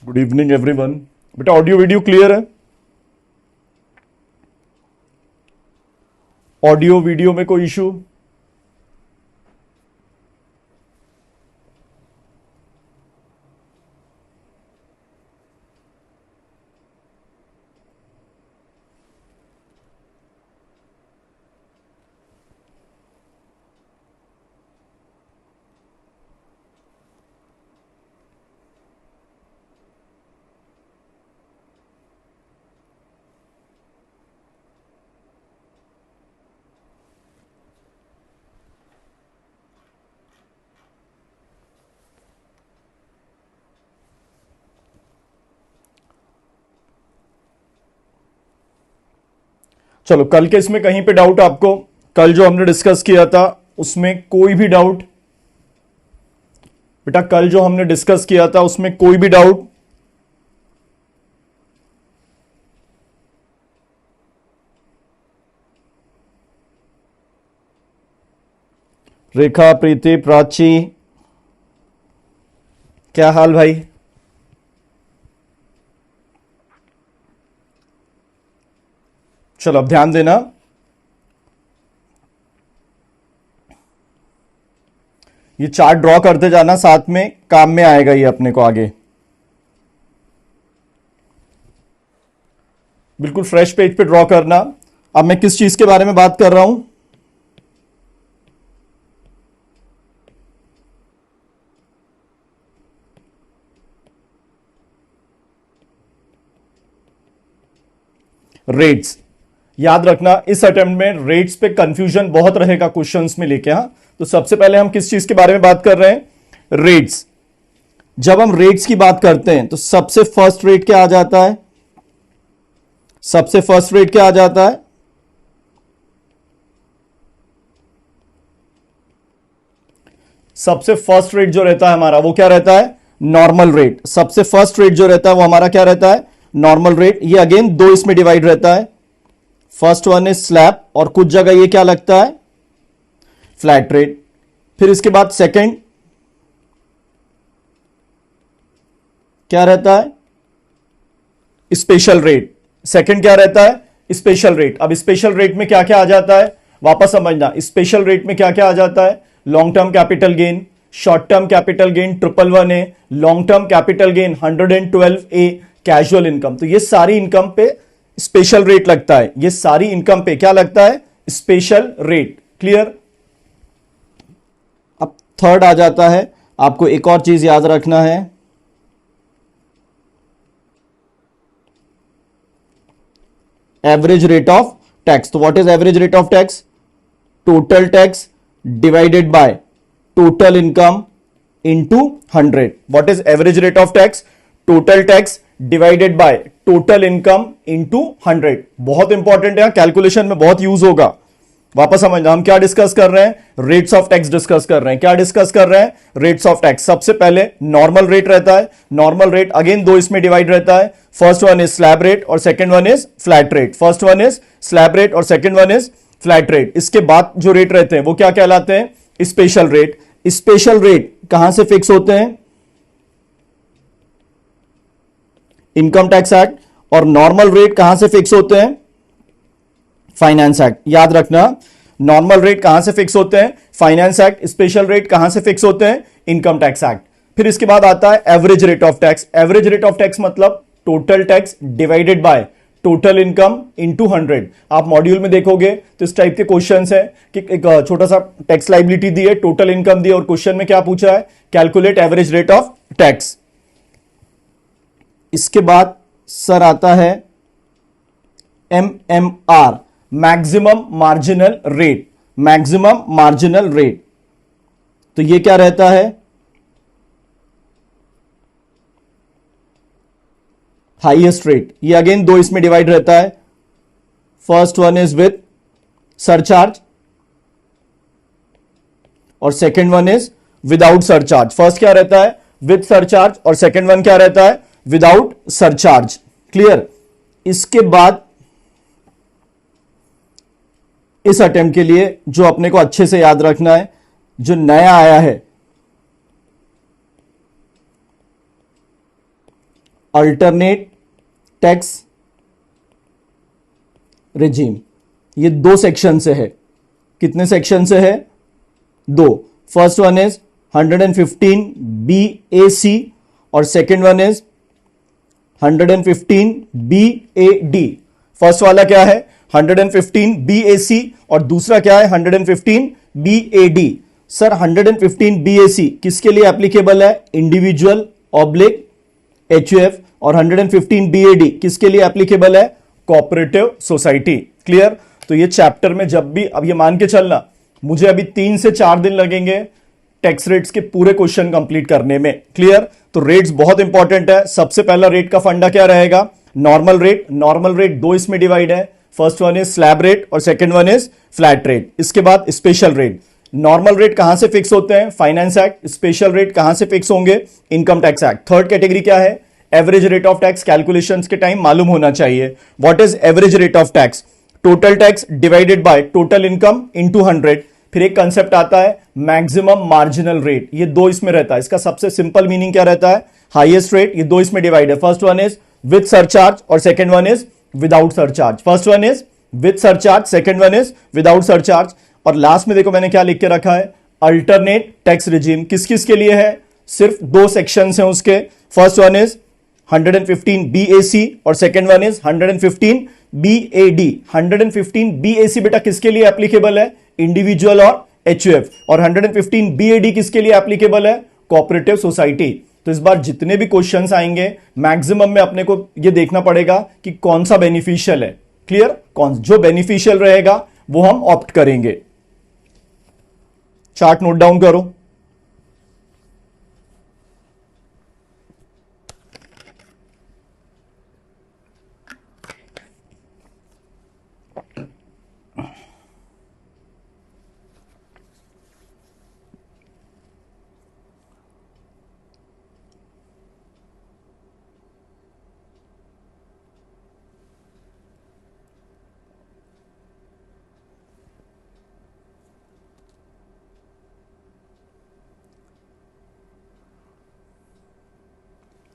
Good evening everyone. बेटा audio video clear है? Audio video में कोई इशू? चलो, कल के इसमें कहीं पे डाउट आपको? कल जो हमने डिस्कस किया था उसमें कोई भी डाउट? बेटा कल जो हमने डिस्कस किया था उसमें कोई भी डाउट? रेखा, प्रीति, प्राची, क्या हाल भाई? चलो अब ध्यान देना, ये चार्ट ड्रॉ करते जाना, साथ में काम में आएगा ये अपने को आगे। बिल्कुल फ्रेश पेज पे ड्रॉ करना। अब मैं किस चीज के बारे में बात कर रहा हूं? रेट्स। याद रखना, इस अटेम्प्ट में रेट्स पे कंफ्यूजन बहुत रहेगा क्वेश्चंस में लेके। हाँ, तो सबसे पहले हम किस चीज के बारे में बात कर रहे हैं? रेट्स। जब हम रेट्स की बात करते हैं तो सबसे फर्स्ट रेट क्या आ जाता है? सबसे फर्स्ट रेट क्या आ जाता है? सबसे फर्स्ट रेट जो रहता है हमारा वो क्या रहता है? Normal rate. सबसे फर्स्ट रेट जो रहता है वो हमारा क्या रहता है? Normal rate. ये अगेन दो इसमें डिवाइड रहता है। फर्स्ट वन इज स्लैब और कुछ जगह ये क्या लगता है? Flat rate. फिर इसके बाद सेकंड क्या रहता है? Special rate. सेकंड क्या रहता है? Special rate. अब स्पेशल रेट में क्या क्या आ जाता है? वापस समझना, स्पेशल रेट में क्या क्या आ जाता है? Long term capital gain, short term capital gain 111A, long term capital gain 112A, casual income. तो ये सारी इनकम पे स्पेशल रेट लगता है। ये सारी इनकम पे क्या लगता है? Special rate. क्लियर? अब थर्ड आ जाता है, आपको एक और चीज याद रखना है, एवरेज रेट ऑफ टैक्स। तो what is average rate of tax? Total tax divided by total income into 100। What is average rate of tax? Total tax divided by total income into 100। बहुत इंपॉर्टेंट है, calculation में बहुत use होगा। वापस समझना, हम क्या डिस्कस कर रहे हैं? रेट्स ऑफ टैक्स डिस्कस कर रहे हैं। क्या डिस्कस कर रहे हैं? Rates of tax. सबसे पहले नॉर्मल रेट रहता है। नॉर्मल रेट अगेन दो इसमें डिवाइड रहता है। First one is slab rate और second one is flat rate. First one is slab rate और second one is flat rate. इसके बाद जो रेट रहते हैं वो क्या कहलाते हैं? Special rate. स्पेशल रेट कहां से फिक्स होते हैं? Income tax act. और नॉर्मल रेट कहां से फिक्स होते हैं? Finance act. याद रखना, नॉर्मल रेट कहां से फिक्स होते हैं? Finance act. स्पेशल रेट कहां से फिक्स होते हैं? Income tax act. फिर इसके बाद आता है average rate of tax. Average rate of tax मतलब total tax divided by total income into 100। आप मॉड्यूल में देखोगे तो इस टाइप के क्वेश्चंस है कि एक छोटा सा टैक्स लाइबिलिटी दी है, टोटल इनकम दी है, और क्वेश्चन में क्या पूछा है? Calculate average rate of tax. इसके बाद सर आता है MMR, maximum marginal rate. Maximum marginal rate, तो ये क्या रहता है? Highest rate. ये अगेन दो इसमें डिवाइड रहता है। First one is with surcharge और second one is without surcharge. First क्या रहता है? विद सरचार्ज और सेकंड वन क्या रहता है? Without surcharge. क्लियर? इसके बाद इस अटेम्प्ट के लिए जो अपने को अच्छे से याद रखना है, जो नया आया है अल्टरनेट टैक्स रिजीम। ये दो सेक्शन से है। कितने सेक्शन से है? दो। फर्स्ट वन इज 115 BAC और second one is 115 BAD। First वाला क्या है? 115 BAC और दूसरा क्या है? 115 BAD। सर 115 BAC किसके लिए एप्लीकेबल है? Individual oblique HUF। और 115 BAD किसके लिए एप्लीकेबल है? Cooperative society. क्लियर? तो ये चैप्टर में जब भी, अब ये मान के चलना मुझे अभी 3 से 4 दिन लगेंगे टैक्स रेट्स के पूरे क्वेश्चन कंप्लीट करने में। क्लियर? तो रेट्स बहुत इंपॉर्टेंट है। सबसे पहला रेट का फंडा क्या रहेगा? Normal rate. नॉर्मल रेट दो इसमें डिवाइड है। First one is slab rate और second one is flat rate. इसके बाद स्पेशल रेट। नॉर्मल रेट कहां से फिक्स होते हैं? Finance act. स्पेशल रेट कहां से फिक्स होंगे? Income tax act. Third category क्या है? Average rate of tax. Calculations के टाइम मालूम होना चाहिए। What is average rate of tax? Total tax divided by total income into 100। फिर एक कंसेप्ट आता है मैक्सिमम मार्जिनल रेट। ये दो इसमें रहता है। इसका सबसे सिंपल मीनिंग क्या रहता है? Highest rate. ये दो इसमें डिवाइड है। First one is with surcharge और second one is without surcharge. First one is with surcharge, second one is without surcharge. और लास्ट में देखो मैंने क्या लिख के रखा है? Alternate tax regime. किस किस के लिए है? सिर्फ दो सेक्शन हैं उसके। फर्स्ट वन इज 115 BAC और second one is 115 BAD। 115 BAC बेटा किसके लिए एप्लीकेबल है? इंडिविजुअल और HUF। और 115 BAD किसके लिए एप्लीकेबल है? Cooperative society. तो इस बार जितने भी क्वेश्चंस आएंगे मैक्सिमम में अपने को ये देखना पड़ेगा कि कौन सा बेनिफिशियल है। क्लियर? कौन जो बेनिफिशियल रहेगा वो हम ऑप्ट करेंगे। चार्ट नोट डाउन करो।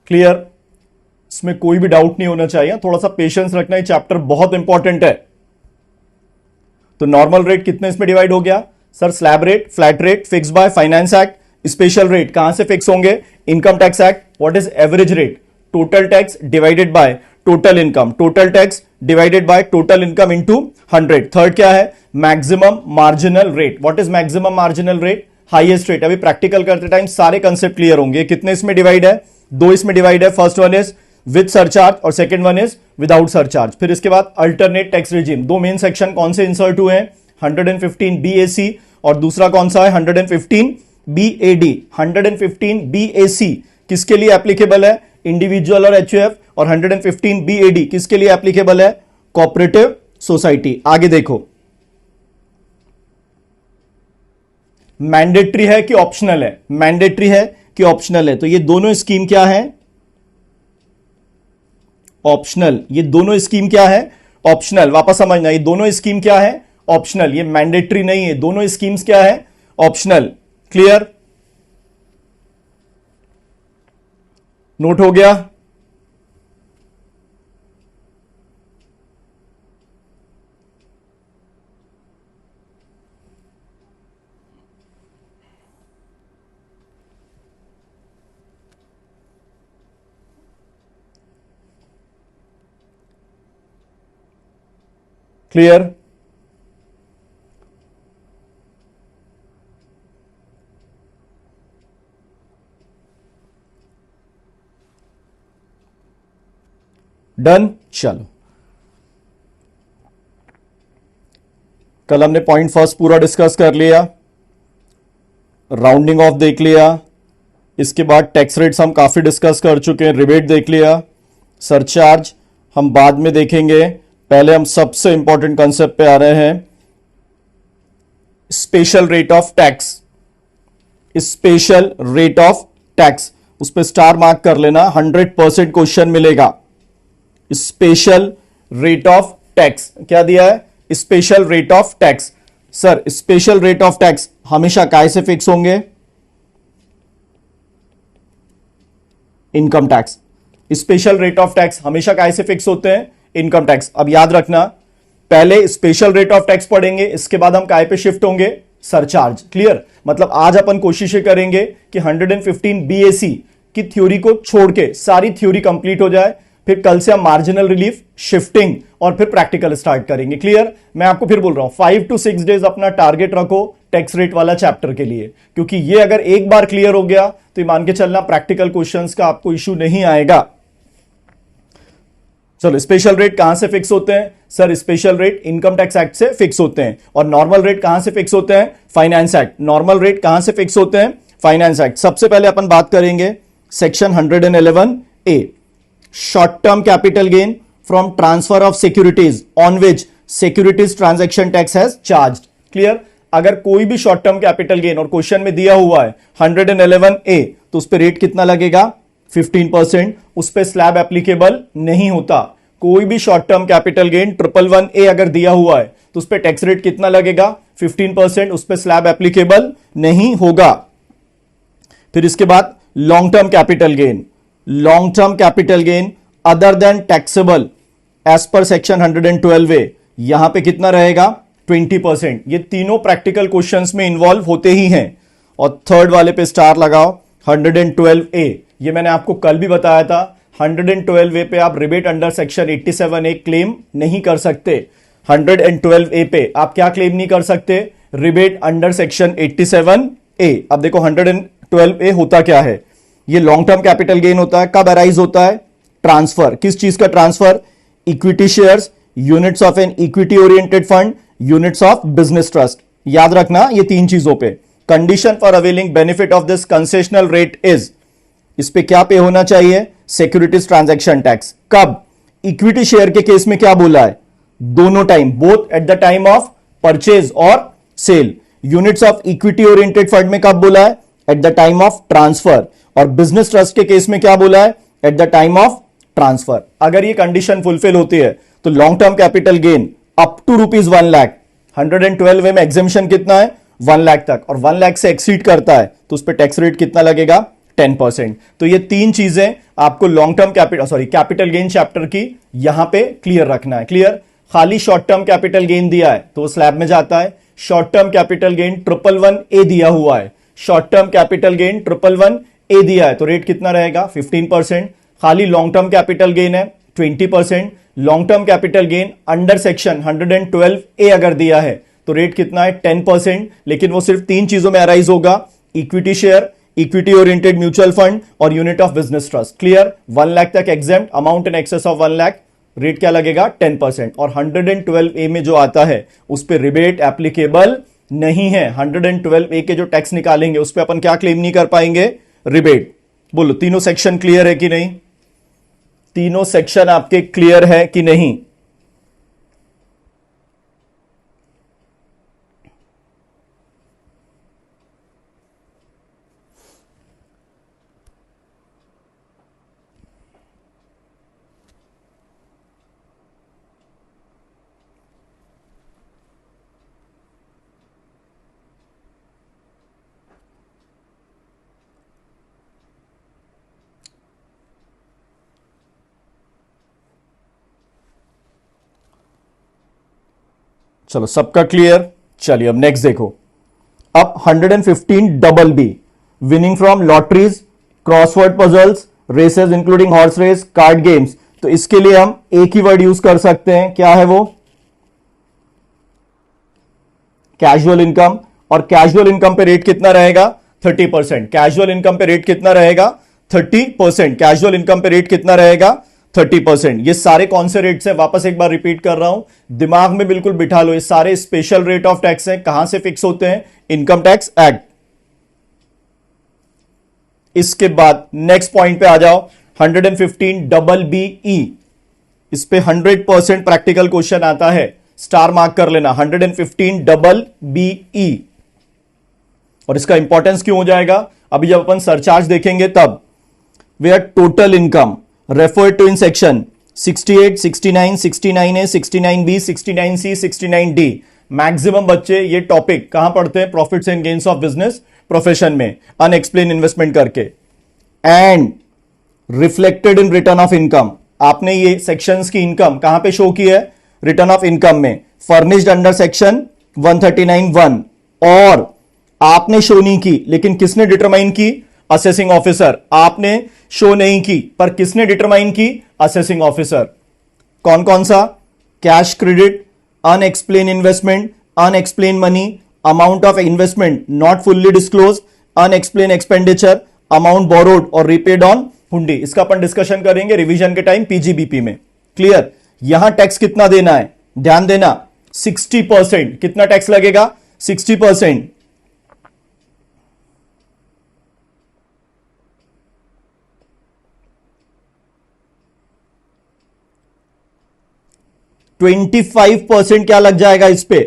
क्लियर? इसमें कोई भी डाउट नहीं होना चाहिए। थोड़ा सा पेशेंस रखना, है चैप्टर बहुत इंपॉर्टेंट है। तो नॉर्मल रेट कितने इसमें डिवाइड हो गया? Sir slab rate, flat rate, fix by finance act. Special rate कहां से फिक्स होंगे? Income tax act. What is average rate? Total tax divided by total income. Total tax divided by total income into 100। Third क्या है? Maximum marginal rate. What is maximum marginal rate? Highest rate. अभी practical करते time सारे concept clear होंगे। कितने इसमें divide है? दो इसमें डिवाइड है। First one is with surcharge और second one is without surcharge. फिर इसके बाद अल्टरनेट टैक्स रिजीम। दो मेन सेक्शन कौन से इंसर्ट हुए हैं? 115 BAC और दूसरा कौन सा है? 115 BAD। 115 BAC किसके लिए एप्लीकेबल है? इंडिविजुअल और HUF। और 115 BAD किसके लिए एप्लीकेबल है? Cooperative society. आगे देखो, मैंडेटरी है कि ऑप्शनल है? मैंडेटरी है कि ऑप्शनल है? तो ये दोनों स्कीम क्या है? ऑप्शनल। ये दोनों स्कीम क्या है? ऑप्शनल। वापस समझना, ये दोनों स्कीम क्या है? ऑप्शनल। ये मैंडेटरी नहीं है। दोनों स्कीम्स क्या है? ऑप्शनल। क्लियर? नोट हो गया? क्लियर? डन? चलो, कल हमने पॉइंट फर्स्ट पूरा डिस्कस कर लिया, राउंडिंग ऑफ देख लिया, इसके बाद टैक्स रेट्स हम काफी डिस्कस कर चुके हैं, रिबेट देख लिया, सरचार्ज हम बाद में देखेंगे। पहले हम सबसे इंपॉर्टेंट कंसेप्ट पे आ रहे हैं, special rate of tax. Special rate of tax, उस पर स्टार मार्क कर लेना, 100% क्वेश्चन मिलेगा। स्पेशल रेट ऑफ टैक्स क्या दिया है? Special rate of tax. Sir special rate of tax हमेशा काय से फिक्स होंगे? Income tax. Special rate of tax हमेशा काय से फिक्स होते हैं? Income tax. अब याद रखना, पहले स्पेशल रेट ऑफ टैक्स पढ़ेंगे, इसके बाद हम काय पे शिफ्ट होंगे? सरचार्ज। क्लियर? मतलब आज अपन कोशिशें करेंगे कि 115 बीएसी की थ्योरी को छोड़ के सारी थ्योरी कंप्लीट हो जाए, फिर कल से हम मार्जिनल रिलीफ, शिफ्टिंग और फिर प्रैक्टिकल स्टार्ट करेंगे। क्लियर? मैं आपको फिर बोल रहा हूं 5 to 6 डेज अपना टारगेट रखो टैक्स रेट वाला चैप्टर के लिए, क्योंकि ये अगर एक बार क्लियर हो गया तो मान के चलना प्रैक्टिकल क्वेश्चंस का आपको इश्यू नहीं आएगा। चलो, स्पेशल रेट कहां से फिक्स होते हैं? Sir special rate income tax act से फिक्स होते हैं। और नॉर्मल रेट कहां से फिक्स होते हैं? Finance act. नॉर्मल रेट कहां से फिक्स होते हैं? Finance act. सबसे पहले अपन बात करेंगे section 111A, short term capital gain from transfer of securities on which securities transaction tax has charged. Clear? अगर कोई भी शॉर्ट टर्म कैपिटल गेन और क्वेश्चन में दिया हुआ है 111A, तो उस पर रेट कितना लगेगा? 15%। उस पर स्लैब एप्लीकेबल नहीं होता। कोई भी short term capital gain 111A अगर दिया हुआ है तो उस पर टैक्स रेट कितना लगेगा? 15%। उस पर स्लैब एप्लीकेबल नहीं होगा। फिर इसके बाद long term capital gain, long term capital gain other than taxable as per section 112A, यहां पे कितना रहेगा? 20%। ये तीनों प्रैक्टिकल क्वेश्चंस में इन्वॉल्व होते ही हैं। और थर्ड वाले पे स्टार लगाओ, 112A। ये मैंने आपको कल भी बताया था, 112A पे आप rebate under section 87A claim नहीं कर सकते। 112A पे आप क्या क्लेम नहीं कर सकते? Rebate under section 87A। अब देखो 112A होता क्या है? ये लॉन्ग टर्म कैपिटल गेन होता है। कब अराइज होता है? ट्रांसफर। किस चीज का transfer? Equity shares, units of an equity oriented fund, units of business trust. याद रखना ये तीन चीजों पे। Condition for availing benefit of this concessional rate is, इस पे क्या पे होना चाहिए? Securities transaction tax. कब? इक्विटी शेयर के केस में क्या बोला है? दोनों time, both at the time of purchase और sale. Units of equity oriented fund में कब बोला है? At the time of transfer. और बिजनेस ट्रस्ट के केस में क्या बोला है? At the time of transfer. अगर ये कंडीशन फुलफिल होती है तो long term capital gain up to ₹1 lakh, 112A में एग्जेम्पशन कितना है? 1 लाख तक। और 1 लाख से एक्सीड करता है तो उस पर टैक्स रेट कितना लगेगा? 10%। तो ये तीन चीजें आपको long term capital gain chapter की यहां पे क्लियर रखना है। क्लियर? खाली शॉर्ट टर्म कैपिटल गेन दिया है तो स्लैब में जाता है। Short term capital gain 111A दिया हुआ है, short term capital gain 111A दिया है तो रेट कितना रहेगा? 15%। खाली लॉन्ग टर्म कैपिटल गेन है 20%। Long term capital gain under section 112A अगर दिया है तो रेट कितना है? 10%। लेकिन वो सिर्फ तीन चीजों में अराइज होगा, equity share, equity oriented mutual fund और unit of business trust. Clear? 1 lakh तक exempt, amount in excess of 1 lakh, rate क्या लगेगा? 10%। और 112A में जो आता है उस पर रिबेट एप्लीकेबल नहीं है। 112A के जो टैक्स निकालेंगे उस पर अपन क्या क्लेम नहीं कर पाएंगे? रिबेट। बोलो तीनों सेक्शन क्लियर है कि नहीं? तीनों सेक्शन आपके क्लियर है कि नहीं? चलो सबका क्लियर। चलिए अब नेक्स्ट देखो। अब 115BB, winning from lotteries, crossword puzzles, races including horse race, card games. तो इसके लिए हम एक ही वर्ड यूज कर सकते हैं, क्या है वो? Casual income. और कैजुअल इनकम पे रेट कितना रहेगा? 30%। कैजुअल इनकम पे रेट कितना रहेगा? 30%। कैजुअल इनकम पे रेट कितना रहेगा? 30%। ये सारे कौन से रेट्स हैं? वापस एक बार रिपीट कर रहा हूं, दिमाग में बिल्कुल बिठा लो। ये सारे स्पेशल रेट ऑफ टैक्स हैं। कहां से फिक्स होते हैं? Income tax act. इसके बाद नेक्स्ट पॉइंट पे आ जाओ, 115BBE। इस पे 100% प्रैक्टिकल क्वेश्चन आता है, स्टार मार्क कर लेना। 115BBE। और इसका इंपॉर्टेंस क्यों हो जाएगा? अभी जब अपन सरचार्ज देखेंगे तब। Where total income referred to in section 68, 69, 69A, 69B, 69C, 69D। Maximum बच्चे ये टॉपिक कहां पढ़ते हैं? Profits and gains of business profession में, अनएक्सप्लेन इन्वेस्टमेंट करके। And reflected in return of income. आपने ये सेक्शंस की इनकम कहां पे शो की है? रिटर्न ऑफ इनकम में, फर्निश्ड अंडर सेक्शन 139(1). और आपने शो नहीं की, लेकिन किसने डिटरमाइन की? Assessing officer. आपने शो नहीं की, पर किसने डिटरमाइन की? Assessing officer. कौन कौन सा? Cash credit, unexplained investment, unexplained money, amount of investment not fully disclose, unexplained expenditure, amount borrowed और रिपेड ऑन हुंडी। इसका अपन डिस्कशन करेंगे रिवीजन के टाइम पीजीबीपी में। क्लियर? यहां टैक्स कितना देना है? ध्यान देना, 60%। कितना टैक्स लगेगा? 60%। %25 क्या लग जाएगा इस पे?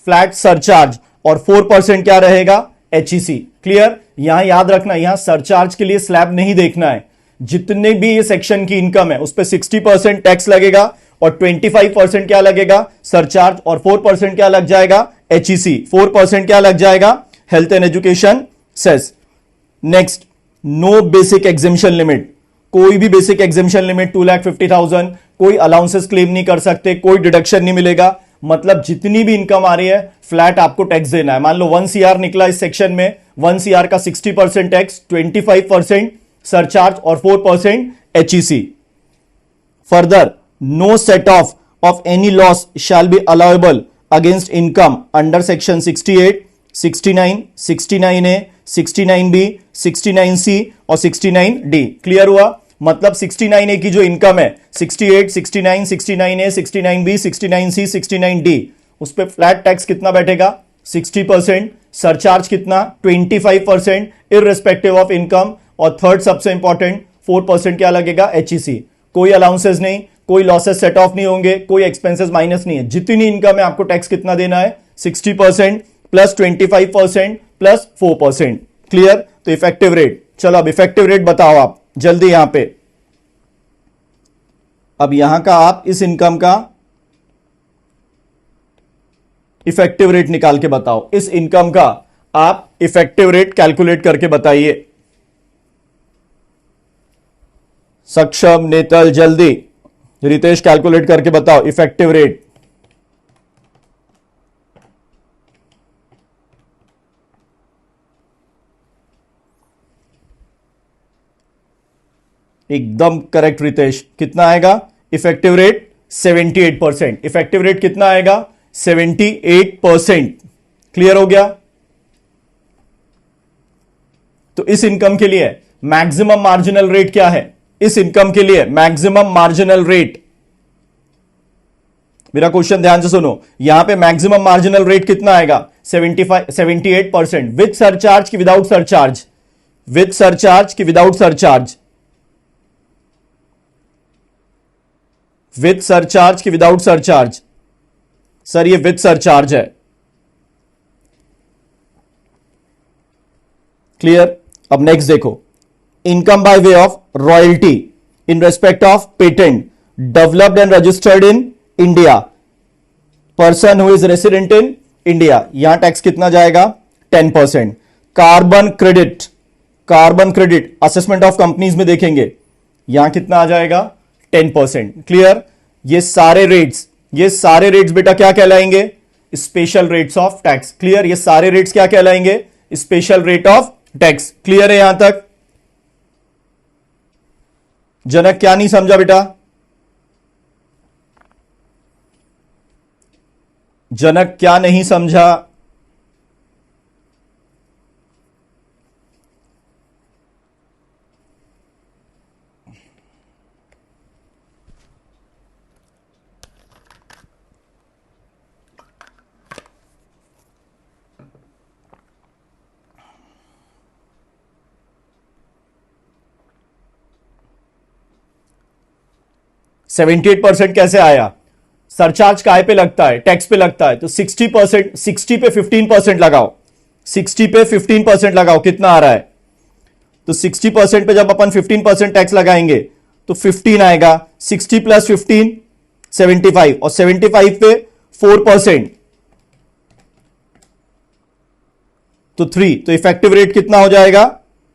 Flat surcharge. और 4% क्या रहेगा? एचईसी। क्लियर? यहां याद रखना, यहां सरचार्ज के लिए स्लैब नहीं देखना है। जितने भी ये सेक्शन की इनकम है उस पे 60% टैक्स लगेगा और 25% क्या लगेगा? सरचार्ज। और 4% क्या लग जाएगा? एचईसी। 4% क्या लग जाएगा? Health and education cess. Next, no basic exemption limit. कोई भी बेसिक एग्जेम्पशन लिमिट 2,50,000, कोई अलाउंसेस क्लेम नहीं कर सकते, कोई डिडक्शन नहीं मिलेगा। मतलब जितनी भी इनकम आ रही है फ्लैट आपको टैक्स देना है। मान लो 1 CR निकला इस सेक्शन में, 1 CR का 60% टैक्स, 25% सरचार्ज और 4% HEC. Further, no set off any loss shall be allowable against income under section 68, 69, 69A, 69B, 69C और 69D। क्लियर हुआ? मतलब 69A की जो इनकम है, 68, 69, 69A, 69B, 69C, 69D, उस पर फ्लैट टैक्स कितना बैठेगा? 60%। सरचार्ज कितना? 25% इररिस्पेक्टिव ऑफ इनकम। और थर्ड सबसे इंपॉर्टेंट, 4% क्या लगेगा? एचईसी। कोई अलाउंसेस नहीं, कोई लॉसेस सेट ऑफ नहीं होंगे, कोई एक्सपेंसेस माइनस नहीं है। जितनी इनकम है आपको टैक्स कितना देना है? 60% प्लस 25% प्लस 4%। क्लियर? तो इफेक्टिव रेट, चलो अब इफेक्टिव रेट बताओ आप जल्दी यहां पे। अब यहां का आप इस इनकम का इफेक्टिव रेट निकाल के बताओ। इस इनकम का आप इफेक्टिव रेट कैलकुलेट करके बताइए। सक्षम, नेतल, जल्दी। रितेश कैलकुलेट करके बताओ इफेक्टिव रेट। एकदम करेक्ट रितेश। कितना आएगा इफेक्टिव रेट? 78%। इफेक्टिव रेट कितना आएगा? 78%। क्लियर हो गया? तो इस इनकम के लिए मैक्सिमम मार्जिनल रेट क्या है? इस इनकम के लिए मैक्सिमम मार्जिनल रेट, मेरा क्वेश्चन ध्यान से सुनो, यहां पे मैक्सिमम मार्जिनल रेट कितना आएगा? 78%। विद सरचार्ज की विदाउट सरचार्ज? विद सरचार्ज की विदाउट सरचार्ज? विद सरचार्ज की विदाउट सरचार्ज? सर ये विद सरचार्ज है। क्लियर? अब नेक्स्ट देखो, income by way of royalty in respect of patent developed and registered in India, person who is resident in India. यहां tax कितना जाएगा? 10%। Carbon credit, carbon credit assessment of companies में देखेंगे, यहां कितना आ जाएगा? 10%। क्लियर? ये सारे रेट्स बेटा क्या कहलाएंगे? Special rates of tax. Clear? ये सारे रेट्स क्या कहलाएंगे? Special rate of tax. Clear है यहां तक? जनक क्या नहीं समझा बेटा? जनक क्या नहीं समझा? %78 कैसे आया? सरचार्ज काय पे लगता है? टैक्स पे लगता है। तो 60%, 60 पे 15% लगाओ, 60 पे 15% लगाओ, कितना आ रहा है? तो 60% पे जब अपन 15% टैक्स लगाएंगे तो 15 आएगा। 60 प्लस 15 75, और 75 पे 4% तो 3। तो इफेक्टिव रेट कितना हो जाएगा?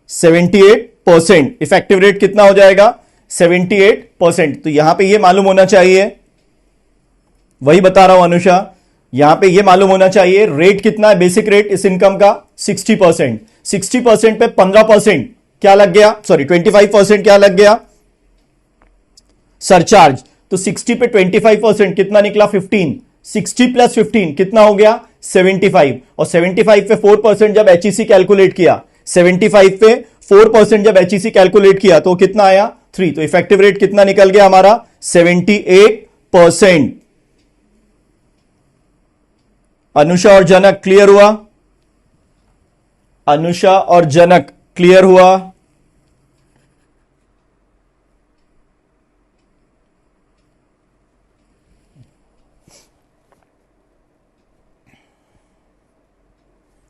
78 78%। इफेक्टिव रेट कितना हो जाएगा? 78%। तो यहां पे ये मालूम होना चाहिए, वही बता रहा हूं अनुषा, यहां पे ये मालूम होना चाहिए रेट कितना है बेसिक रेट इस इनकम का? 60%। 60% पे 15% क्या लग गया? सॉरी 25% क्या लग गया? सरचार्ज। तो 60 पे 25% कितना निकला? 15। 60 प्लस 15 कितना हो गया? 75। और 75 पे 4% जब एचईसी कैलकुलेट किया, 75 पे 4% जब एचईसी कैलकुलेट किया तो कितना आया? 3। तो इफेक्टिव रेट कितना निकल गया हमारा? 78%। अनुषा और जनक क्लियर हुआ? अनुषा और जनक क्लियर हुआ?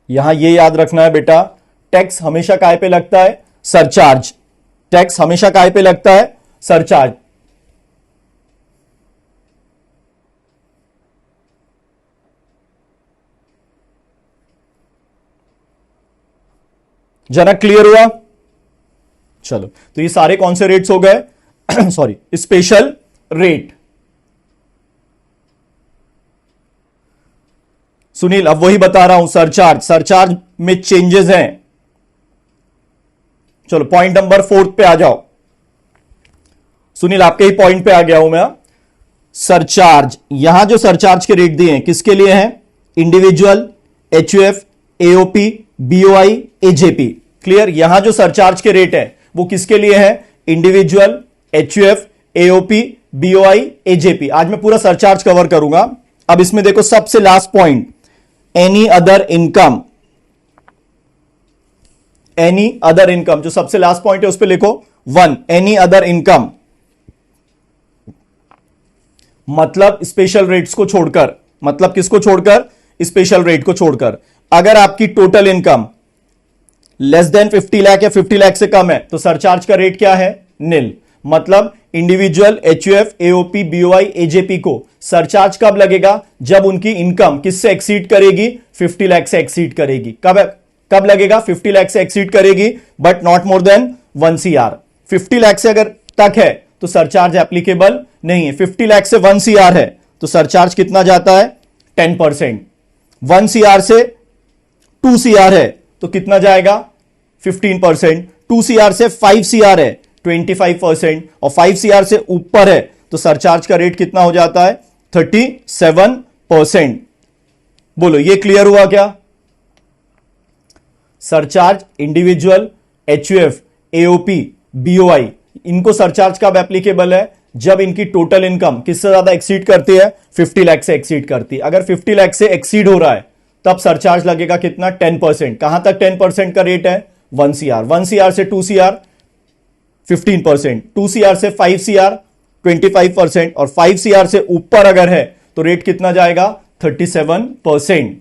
यहां ये याद रखना है बेटा, टैक्स हमेशा काय पे लगता है? सरचार्ज। टैक्स हमेशा काय पे लगता है? सरचार्ज। जनक क्लियर हुआ? चलो, तो ये सारे कौन से रेट्स हो गए? Sorry, special rate. सुनील अब वही बता रहा हूं, सरचार्ज। सरचार्ज में चेंजेस हैं। चलो पॉइंट नंबर 4 पे आ जाओ। सुनील आपके ही पॉइंट पे आ गया हूं मैं। सरचार्ज, यहां जो सरचार्ज के रेट दिए हैं किसके लिए हैं? Individual, HUF, AOP, BOI, AJP. Clear? यहां जो सरचार्ज के रेट है वो किसके लिए है? Individual, HUF, AOP, BOI, AJP. आज मैं पूरा सरचार्ज कवर करूंगा। अब इसमें देखो सबसे last point, any other income. Any other income जो सबसे लास्ट पॉइंट है उस पर लिखो 1, एनी अदर इनकम। मतलब स्पेशल रेट्स को छोड़कर। मतलब किसको छोड़कर? स्पेशल रेट को छोड़कर। अगर आपकी total income less than 50 lakh या 50 लाख से कम है तो सरचार्ज का रेट क्या है? निल। मतलब individual, HUF, AOP, BOI, AJP को सरचार्ज कब लगेगा? जब उनकी इनकम किससे एक्सीड करेगी? 50 लाख से एक्सीड करेगी। कब लगेगा? 50 लाख से एक्सीड करेगी, but not more than 1 CR. 50 lakh से अगर तक है तो सरचार्ज एप्लीकेबल नहीं है। 50 लाख से 1 सीआर है तो सरचार्ज कितना जाता है? 10%। 1 सीआर से 2 सीआर है तो कितना जाएगा? 15%। 2 सीआर से 5 सीआर है 25%। और 5 सीआर से ऊपर है तो सरचार्ज का रेट कितना हो जाता है? 37%। बोलो ये क्लियर हुआ क्या? Surcharge individual, HUF, AOP, BOI, इनको सरचार्ज कब एप्लीकेबल है? जब इनकी टोटल इनकम किससे ज्यादा एक्सीड करती है? 50 लाख से एक्सीड करती है। अगर 50 लाख से एक्सीड हो रहा है तब सरचार्ज लगेगा कितना? 10%। कहां तक 10% का रेट है? 1 सीआर। 1 सीआर से 2 सीआर 15%, 2 सीआर से 5 सीआर 25%, और 5 सीआर से ऊपर अगर है तो रेट कितना जाएगा? 37%।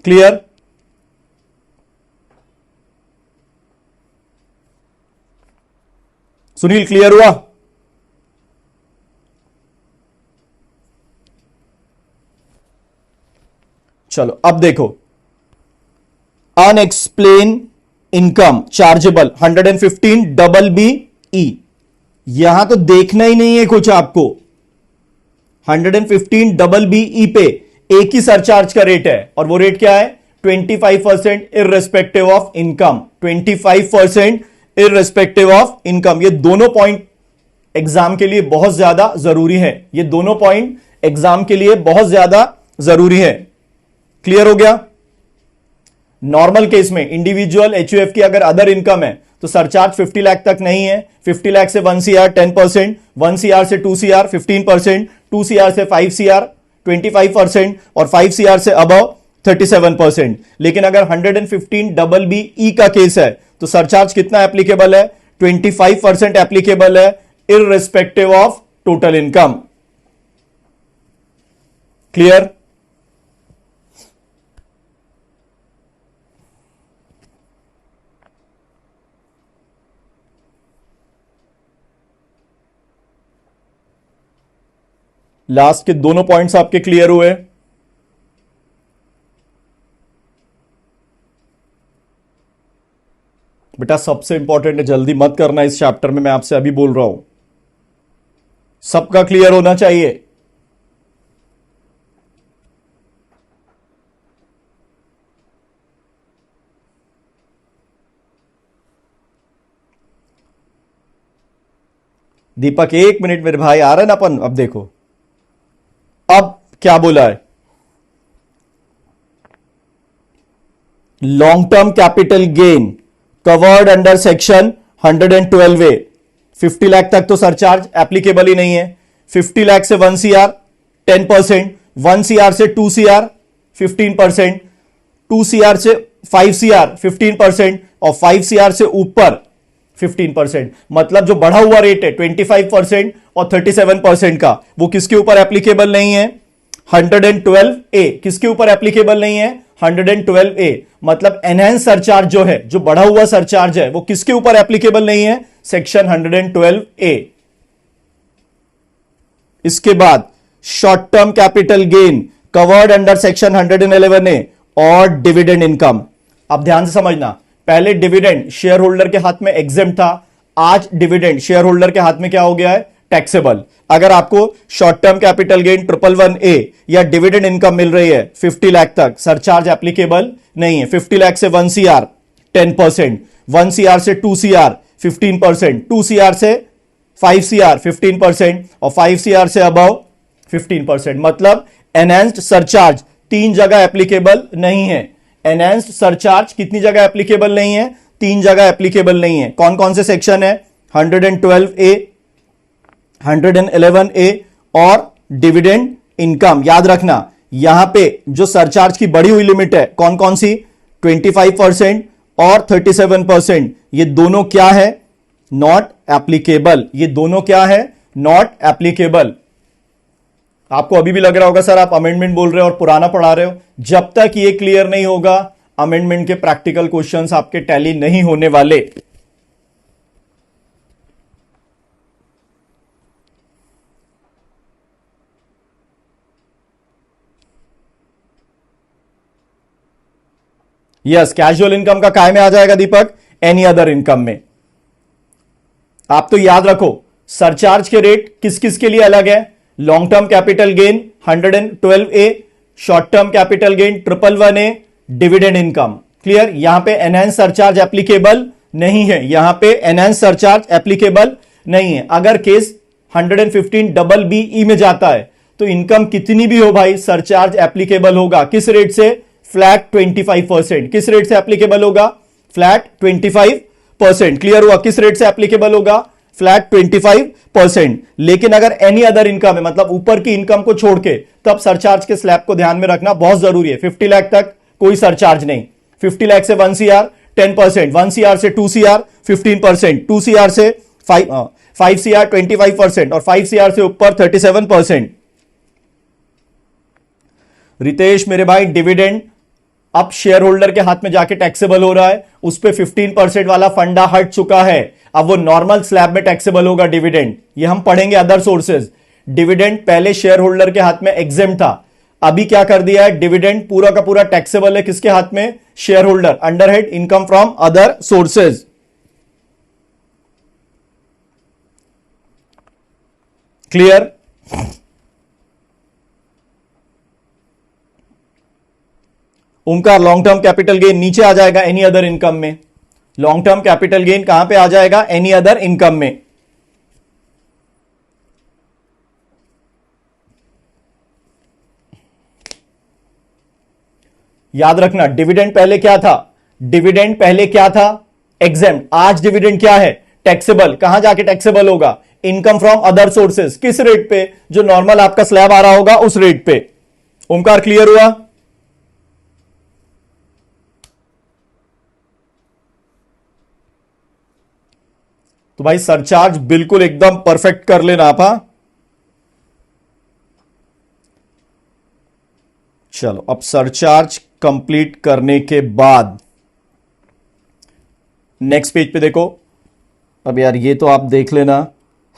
क्लियर? सुनील क्लियर हुआ? चलो अब देखो, unexplained income chargeable 115 double B E. यहां तो देखना ही नहीं है कुछ आपको। 115 डबल बी ई पे एक ही सरचार्ज का रेट है और वो रेट क्या है? 25% irrespective of income. 25% irrespective of income. ये दोनों पॉइंट एग्जाम के लिए बहुत ज्यादा जरूरी है। ये दोनों पॉइंट एग्जाम के लिए बहुत ज्यादा जरूरी है। क्लियर हो गया? नॉर्मल केस में इंडिविजुअल, एचयूएफ की अगर अदर इनकम है तो सरचार्ज 50 लाख तक नहीं है। 50 लाख से 1 सीआर 10%, 1 सीआर से 2 सीआर 15%, 2 सीआर से 5 सीआर 25%, और 5 सीआर से अबव 37%। लेकिन अगर 115 डबल बी ई का केस है तो सरचार्ज कितना एप्लीकेबल है? 25% एप्लीकेबल है irrespective of total income. Clear? Last के दोनों पॉइंट्स आपके क्लियर हुए? बेटा सबसे इंपॉर्टेंट है, जल्दी मत करना इस चैप्टर में, मैं आपसे अभी बोल रहा हूं, सबका क्लियर होना चाहिए। दीपक 1 मिनट मेरे भाई, आ रहा है ना अपन। अब देखो अब क्या बोला है, long term capital gain covered under section 112A। 50 lakh तक तो सरचार्ज एप्लीकेबल ही नहीं है। 50 लाख से 1 CR 10%, 1 CR से 2 CR 15%, 2 CR से 5 CR 15% और 5 CR से ऊपर 15%। मतलब जो बढ़ा हुआ रेट है 25% और 37% का, वो किसके ऊपर एप्लीकेबल नहीं है? 112A किसके ऊपर एप्लीकेबल नहीं है? 112A। मतलब एनहेंस सरचार्ज जो है, जो बढ़ा हुआ सरचार्ज है, वो किसके ऊपर एप्लीकेबल नहीं है? Section 112A। इसके बाद short term capital gain covered under section 111A और डिविडेंड इनकम। अब ध्यान से समझना, पहले डिविडेंड शेयर होल्डर के हाथ में एग्जेम्प्ट था, आज डिविडेंड शेयर होल्डर के हाथ में क्या हो गया है? टैक्सेबल। अगर आपको short term capital gain 111A या डिविडेंड इनकम मिल रही है 50 लाख तक, सरचार्ज एप्लीकेबल नहीं है। 50 लाख से 1 CR 10%, 1 CR से 2 CR 15%, 2 CR से 5 CR 15% और 5 CR से अबव 15%। मतलब एनहेंस्ड सरचार्ज 3 जगह एप्लीकेबल नहीं है। एनहेंस्ड सरचार्ज कितनी जगह एप्लीकेबल नहीं है? 3 जगह एप्लीकेबल नहीं है। कौन कौन से सेक्शन है? 112A, 111A और डिविडेंड इनकम। याद रखना, यहां पे जो सरचार्ज की बढ़ी हुई लिमिट है कौन कौन सी? 25% और 37%। ये दोनों क्या है? Not applicable. ये दोनों क्या है? Not applicable. आपको अभी भी लग रहा होगा सर आप अमेंडमेंट बोल रहे हो और पुराना पढ़ा रहे हो। जब तक ये क्लियर नहीं होगा, अमेंडमेंट के प्रैक्टिकल क्वेश्चंस आपके टैली नहीं होने वाले। यस, कैजुअल इनकम का काय में आ जाएगा दीपक? एनी अदर इनकम में। आप तो याद रखो, सरचार्ज के रेट किस किस के लिए अलग है? Long term capital gain 112A, short term capital gain 111A, dividend income. Clear? यहां पे एनहेंस सरचार्ज एप्लीकेबल नहीं है। यहां पे एनहेंस सरचार्ज एप्लीकेबल नहीं है। अगर केस 115BBE में जाता है तो इनकम कितनी भी हो भाई, सरचार्ज एप्लीकेबल होगा। किस रेट से? फ्लैट 25%। किस रेट से एप्लीकेबल होगा? फ्लैट 25%। क्लियर हुआ? किस रेट से एप्लीकेबल होगा? फ्लैट 25%। लेकिन अगर एनी अदर इनकम है, मतलब ऊपर की इनकम को छोड़ के, तब सरचार्ज के स्लैब को ध्यान में रखना बहुत जरूरी है। 50 लाख तक कोई सरचार्ज नहीं। 50 लाख से 1 CR 10%, 1 CR से 2 CR 15%, 2 CR से 5 CR 25% और 5 CR से ऊपर 37%। रितेश मेरे भाई, डिविडेंड अब शेयर होल्डर के हाथ में जाके टैक्सेबल हो रहा है। उस पे 15% वाला फंडा हट चुका है। अब वो नॉर्मल स्लैब में टैक्सेबल होगा डिविडेंड। ये हम पढ़ेंगे अदर सोर्सेज। डिविडेंड पहले शेयर होल्डर के हाथ में एग्जेम्प्ट था, अभी क्या कर दिया है? डिविडेंड पूरा का पूरा टैक्सेबल है। किसके हाथ में? Share holder. Under head income from other sources. Clear? Omkar, long term capital gain नीचे आ जाएगा एनी अदर इनकम में। लॉन्ग टर्म कैपिटल गेन कहां पे आ जाएगा? एनी अदर इनकम में। याद रखना, डिविडेंड पहले क्या था? डिविडेंड पहले क्या था? एग्जेम्प्ट। आज डिविडेंड क्या है? टैक्सेबल। कहां जाके टैक्सेबल होगा? Income from other sources. किस रेट पे? जो नॉर्मल आपका स्लैब आ रहा होगा उस रेट पे। ओमकार, क्लियर हुआ? तो भाई सरचार्ज बिल्कुल एकदम परफेक्ट कर लेना आप। हाँ, चलो अब सरचार्ज कंप्लीट करने के बाद नेक्स्ट पेज पे देखो। अब यार ये तो आप देख लेना,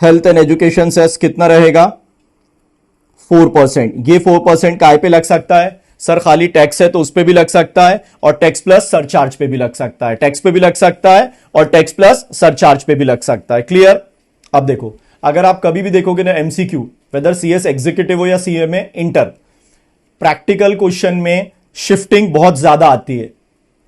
हेल्थ एंड एजुकेशन सेस कितना रहेगा? 4%। ये 4% काय पे लग सकता है? सर खाली टैक्स है तो उस पे भी लग सकता है और टैक्स प्लस सरचार्ज पे भी लग सकता है, टैक्स पे भी लग सकता है और टैक्स प्लस सरचार्ज पे भी लग सकता है। क्लियर? अब देखो, अगर आप कभी भी देखोगे ना एमसीक्यू, वेदर सीएस एग्जीक्यूटिव हो या सीएमए इंटर, प्रैक्टिकल क्वेश्चन में शिफ्टिंग बहुत ज्यादा आती है।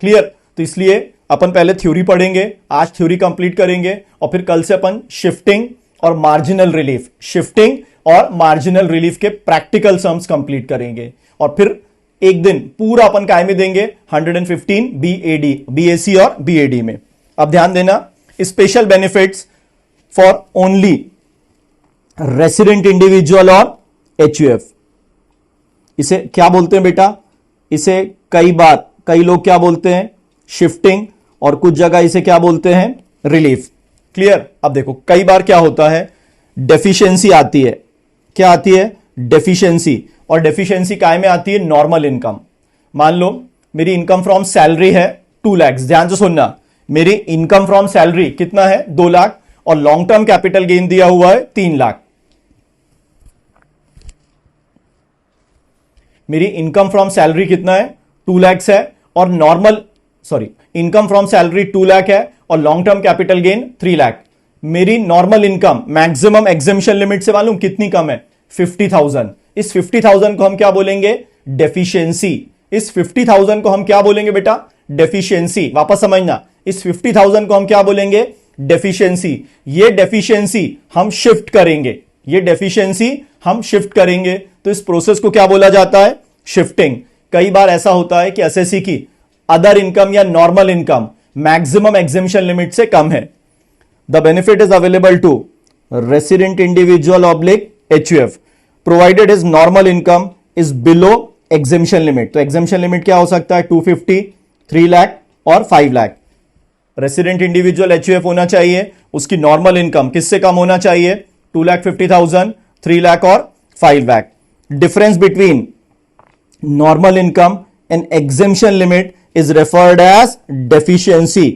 क्लियर? तो इसलिए अपन पहले थ्योरी पढ़ेंगे, आज थ्योरी कंप्लीट करेंगे और फिर कल से अपन शिफ्टिंग और मार्जिनल रिलीफ, शिफ्टिंग और मार्जिनल रिलीफ के प्रैक्टिकल सम्स कंप्लीट करेंगे और फिर एक दिन पूरा अपन काय में देंगे 115 बीएडी, बीएसी और बीएडी में। अब ध्यान देना, special benefits for only resident individual और एचयूएफ। इसे क्या बोलते हैं बेटा? इसे कई बार कई लोग क्या बोलते हैं? शिफ्टिंग, और कुछ जगह इसे क्या बोलते हैं? रिलीफ। क्लियर? अब देखो, कई बार क्या होता है, डेफिशिएंसी आती है। क्या आती है? डेफिशिएंसी। और डेफिशिएंसी काय में आती है? Normal income. मान लो मेरी इनकम फ्रॉम सैलरी है 2 लाख, ध्यान से सुनना, मेरी इनकम फ्रॉम सैलरी कितना है? 2 लाख, और लॉन्ग टर्म कैपिटल गेन दिया हुआ है 3 लाख। मेरी इनकम फ्रॉम सैलरी कितना है? 2 लाख है, और normal income from salary 2 lakh है और long term capital gain 3 lakh. मेरी normal income maximum exemption limit से मालूम कितनी कम है? 50,000। इस 50,000 को हम क्या बोलेंगे? डेफिशिएंसी। इस 50,000 को हम क्या बोलेंगे बेटा? डेफिशिएंसी। वापस समझना, इस 50,000 को हम क्या बोलेंगे? डेफिशिएंसी। ये डेफिशिएंसी हम शिफ्ट करेंगे, ये डेफिशिएंसी हम शिफ्ट करेंगे, तो इस प्रोसेस को क्या बोला जाता है? शिफ्टिंग। कई बार ऐसा होता है कि एसएससी की अदर इनकम या normal income maximum exemption limit से कम है। The benefit is available to resident individual oblique HUF provided is normal income is below exemption limit. तो एग्जेम्पशन लिमिट क्या हो सकता है? 250, 3 लाख और 5 लाख। रेसिडेंट इंडिविजुअल एचयूएफ होना चाहिए, उसकी नॉर्मल इनकम किससे कम होना चाहिए? 2,50,000, 3 लाख और 5 lakh. Difference between normal income and exemption limit is referred as deficiency.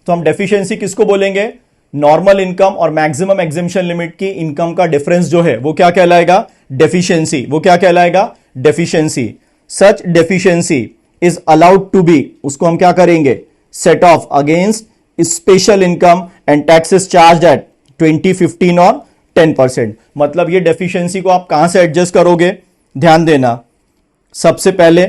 तो हम डेफिशिएंसी किसको बोलेंगे? नॉर्मल इनकम और मैक्सिमम एग्जेम्पशन लिमिट की इनकम का डिफरेंस जो है वो क्या कहलाएगा? डेफिशिएंसी। वो क्या कहलाएगा? Deficiency. Such deficiency is allowed to be, उसको हम क्या करेंगे? Set off against special income and taxes charge at 20, 15 और 10%। मतलब ये डेफिशिएंसी को आप कहां से एडजस्ट करोगे? ध्यान देना, सबसे पहले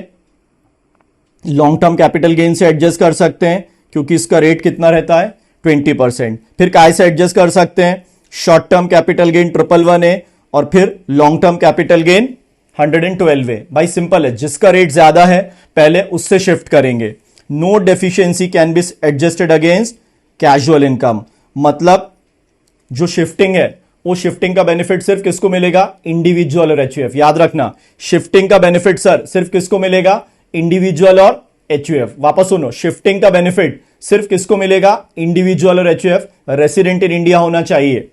लॉन्ग टर्म कैपिटल गेन से एडजस्ट कर सकते हैं क्योंकि इसका रेट कितना रहता है? 20%। फिर काय से एडजस्ट कर सकते हैं? Short term capital gain 111A और फिर long term capital gain 112A। भाई सिंपल है, जिसका रेट ज्यादा है पहले उससे शिफ्ट करेंगे। No deficiency can be adjusted against casual income. मतलब जो शिफ्टिंग है वो शिफ्टिंग का बेनिफिट सिर्फ किसको मिलेगा? इंडिविजुअल और एचयूएफ। याद रखना, शिफ्टिंग का बेनिफिट सर सिर्फ किसको मिलेगा? इंडिविजुअल और एचयूएफ। वापस सुनो, शिफ्टिंग का बेनिफिट सिर्फ किसको मिलेगा? इंडिविजुअल और एचयूएफ। रेसिडेंट इन इंडिया होना चाहिए।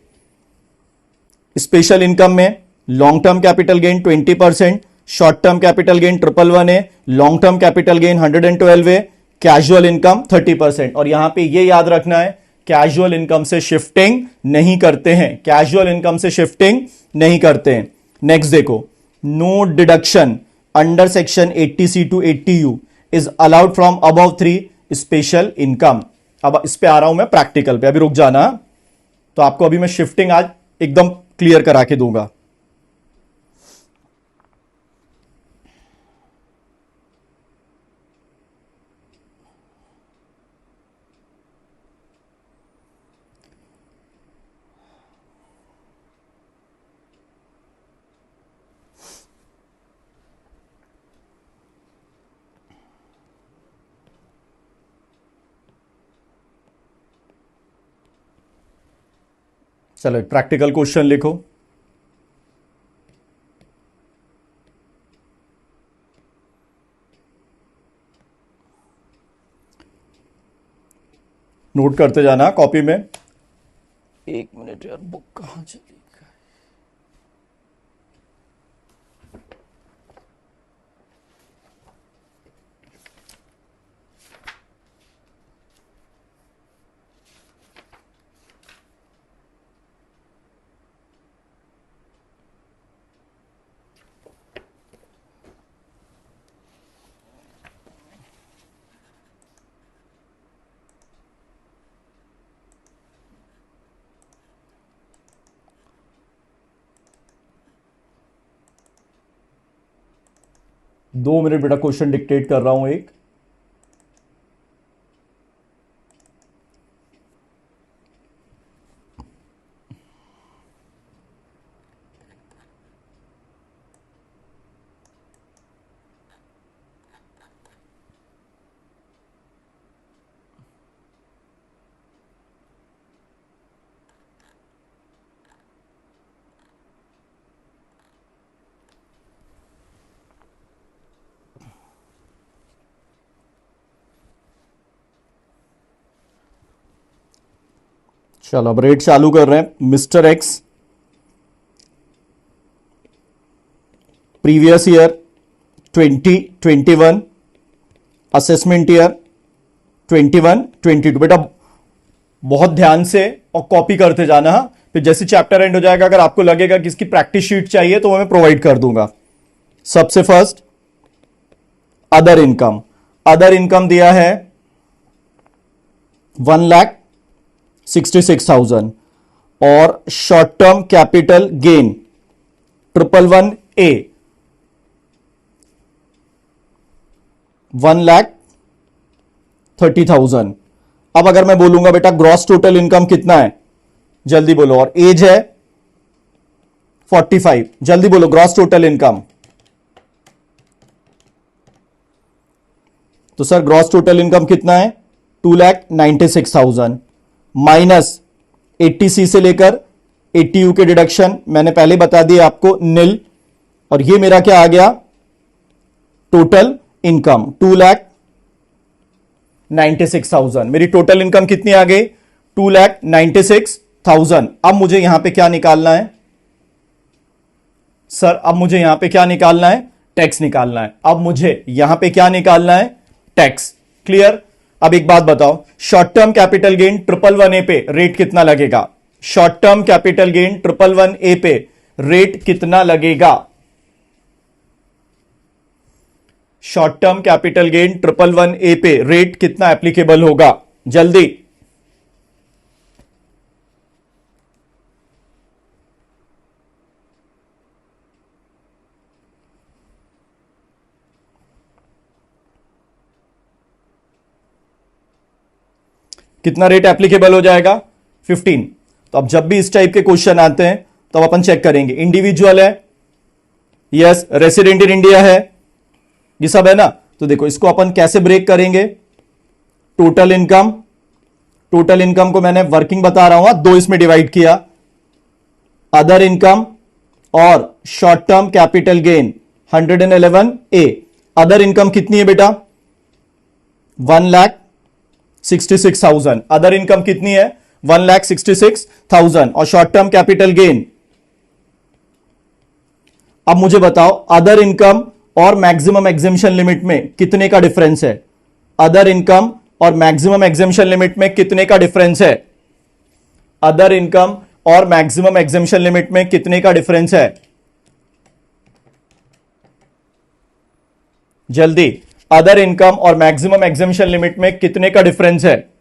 स्पेशल इनकम में long term capital gain 20%, short term capital gain 111A, long term capital gain 112A, casual income 30%। और यहां पे ये याद रखना है, कैजुअल इनकम से शिफ्टिंग नहीं करते हैं, कैजुअल इनकम से शिफ्टिंग नहीं करते हैं। नेक्स्ट देखो, no deduction under section 80C to 80U is allowed from above 3 special income. अब इस पे आ रहा हूं मैं प्रैक्टिकल पे, अभी रुक जाना। तो आपको अभी मैं शिफ्टिंग आज एकदम क्लियर करा के दूंगा। चलो एक प्रैक्टिकल क्वेश्चन लिखो। नोट करते जाना कॉपी में। एक मिनट यार, बुक कहां चली? 2 मिनट बेटा, क्वेश्चन डिक्टेट कर रहा हूं एक। चलो अब रेट चालू कर रहे हैं। Mister x previous year 2021, assessment year 21-22। बेटा बहुत ध्यान से और कॉपी करते जाना। हाँ, फिर जैसे चैप्टर एंड हो जाएगा अगर आपको लगेगा कि इसकी प्रैक्टिस शीट चाहिए तो मैं प्रोवाइड कर दूंगा। सबसे first other income. Other income दिया है 1,66,000 और short term capital gain 111A 1,30,000। अब अगर मैं बोलूंगा बेटा ग्रॉस टोटल इनकम कितना है, जल्दी बोलो। और एज है 45, जल्दी बोलो ग्रॉस टोटल इनकम। तो सर ग्रॉस टोटल इनकम कितना है, 2,96,000 माइनस 80C से लेकर 80U के डिडक्शन मैंने पहले बता दिया आपको, नील। और ये मेरा क्या आ गया, टोटल इनकम 2,96,000। मेरी टोटल इनकम कितनी आ गई, 2,96,000। अब मुझे यहां पे क्या निकालना है सर, अब मुझे यहां पे क्या निकालना है, टैक्स निकालना है। अब मुझे यहां पे क्या निकालना है, टैक्स। क्लियर। अब एक बात बताओ, short term capital gain 111A पे रेट कितना लगेगा, short term capital gain 111A पे रेट कितना लगेगा, short term capital gain 111A पे रेट कितना एप्लीकेबल होगा, जल्दी। कितना रेट एप्लीकेबल हो जाएगा, 15। तो अब जब भी इस टाइप के क्वेश्चन आते हैं तो अपन चेक करेंगे, इंडिविजुअल है, यस, रेसिडेंट इन इंडिया है, ये सब है ना। तो देखो इसको अपन कैसे ब्रेक करेंगे, टोटल इनकम, टोटल इनकम को मैंने वर्किंग बता रहा हूं, 2 इसमें डिवाइड किया, अदर इनकम और short term capital gain 111A। Other income कितनी है बेटा, 1,66,000। अदर इनकम कितनी है, 1,66,000 और शॉर्ट टर्म कैपिटल गेन। अब मुझे बताओ अदर इनकम और मैक्सिमम एग्जेम्पशन लिमिट में कितने का डिफरेंस है, अदर इनकम और मैक्सिमम एग्जेम्पशन लिमिट में कितने का डिफरेंस है, अदर इनकम और मैक्सिमम एग्जेम्पशन लिमिट में कितने का डिफरेंस है, जल्दी। अदर इनकम और मैक्सिमम एग्जेम्पशन लिमिट में कितने का डिफरेंस है,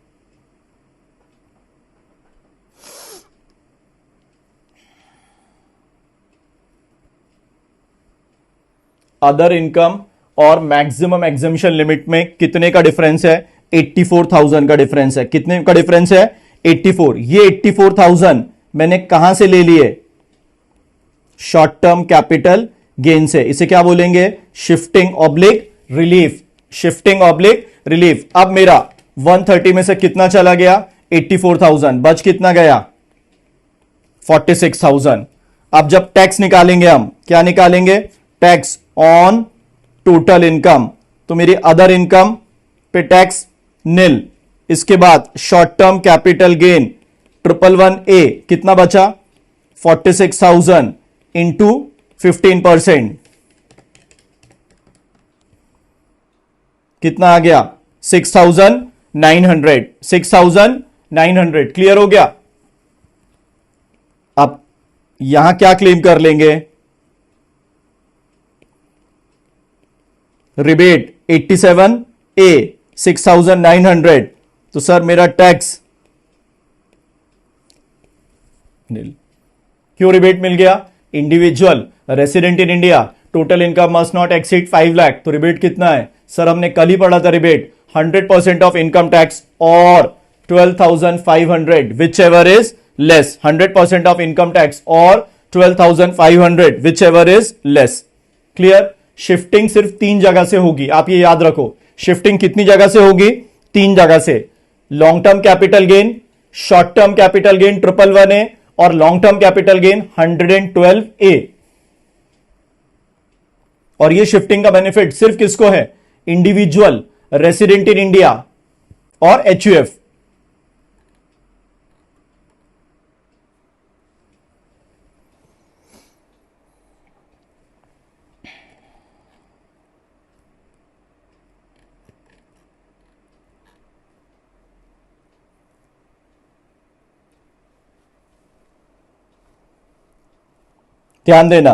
अदर इनकम और मैक्सिमम एग्जेम्पशन लिमिट में कितने का डिफरेंस है, 84,000 का डिफरेंस है। कितने का डिफरेंस है, 84। ये 84,000 मैंने कहां से ले लिए, शॉर्ट टर्म कैपिटल गेन से। इसे क्या बोलेंगे, shifting oblique relief, shifting oblique relief. अब मेरा 130 में से कितना चला गया, 84,000, बच कितना गया, 46,000। अब जब टैक्स निकालेंगे हम क्या निकालेंगे, टैक्स ऑन टोटल इनकम। तो मेरी अदर इनकम पे टैक्स नील। इसके बाद short term capital gain 111A कितना बचा, 46,000 इंटू 15%, कितना आ गया, 6,900, 6,900। क्लियर हो गया। अब यहां क्या क्लेम कर लेंगे, रिबेट 87A 6,900। तो सर मेरा टैक्स क्यों रिबेट मिल गया, individual resident in India total income must not exceed 5 lakh, तो रिबेट कितना है सर? हमने कल ही पढ़ा था रिबेट 100% ऑफ इनकम टैक्स और 12,500 which ever is less, 100% of income tax और 12,500 which ever is less. Clear? Shifting सिर्फ 3 जगह से होगी, आप ये याद रखो। शिफ्टिंग कितनी जगह से होगी? 3 जगह से। Long term capital gain, short term capital gain 111A और long term capital gain 112A। और ये शिफ्टिंग का बेनिफिट सिर्फ किसको है? इंडिविजुअल, रेसिडेंट इन इंडिया और HUF। ध्यान देना,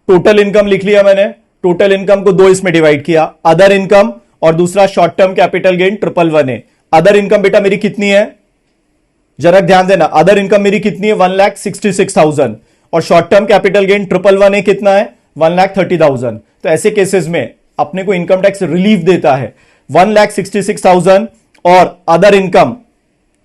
टोटल इनकम लिख लिया मैंने, टोटल इनकम को 2 इसमें डिवाइड किया, अदर इनकम और दूसरा short term capital gain 111A। Other income बेटा मेरी कितनी है? जरा ध्यान देना, अदर इनकम मेरी कितनी है? 1,66,000 और short term capital gain 111A कितना है? 1,30,000। तो ऐसे केसेस में अपने को इनकम टैक्स रिलीफ देता है 1,66,000 और अदर इनकम,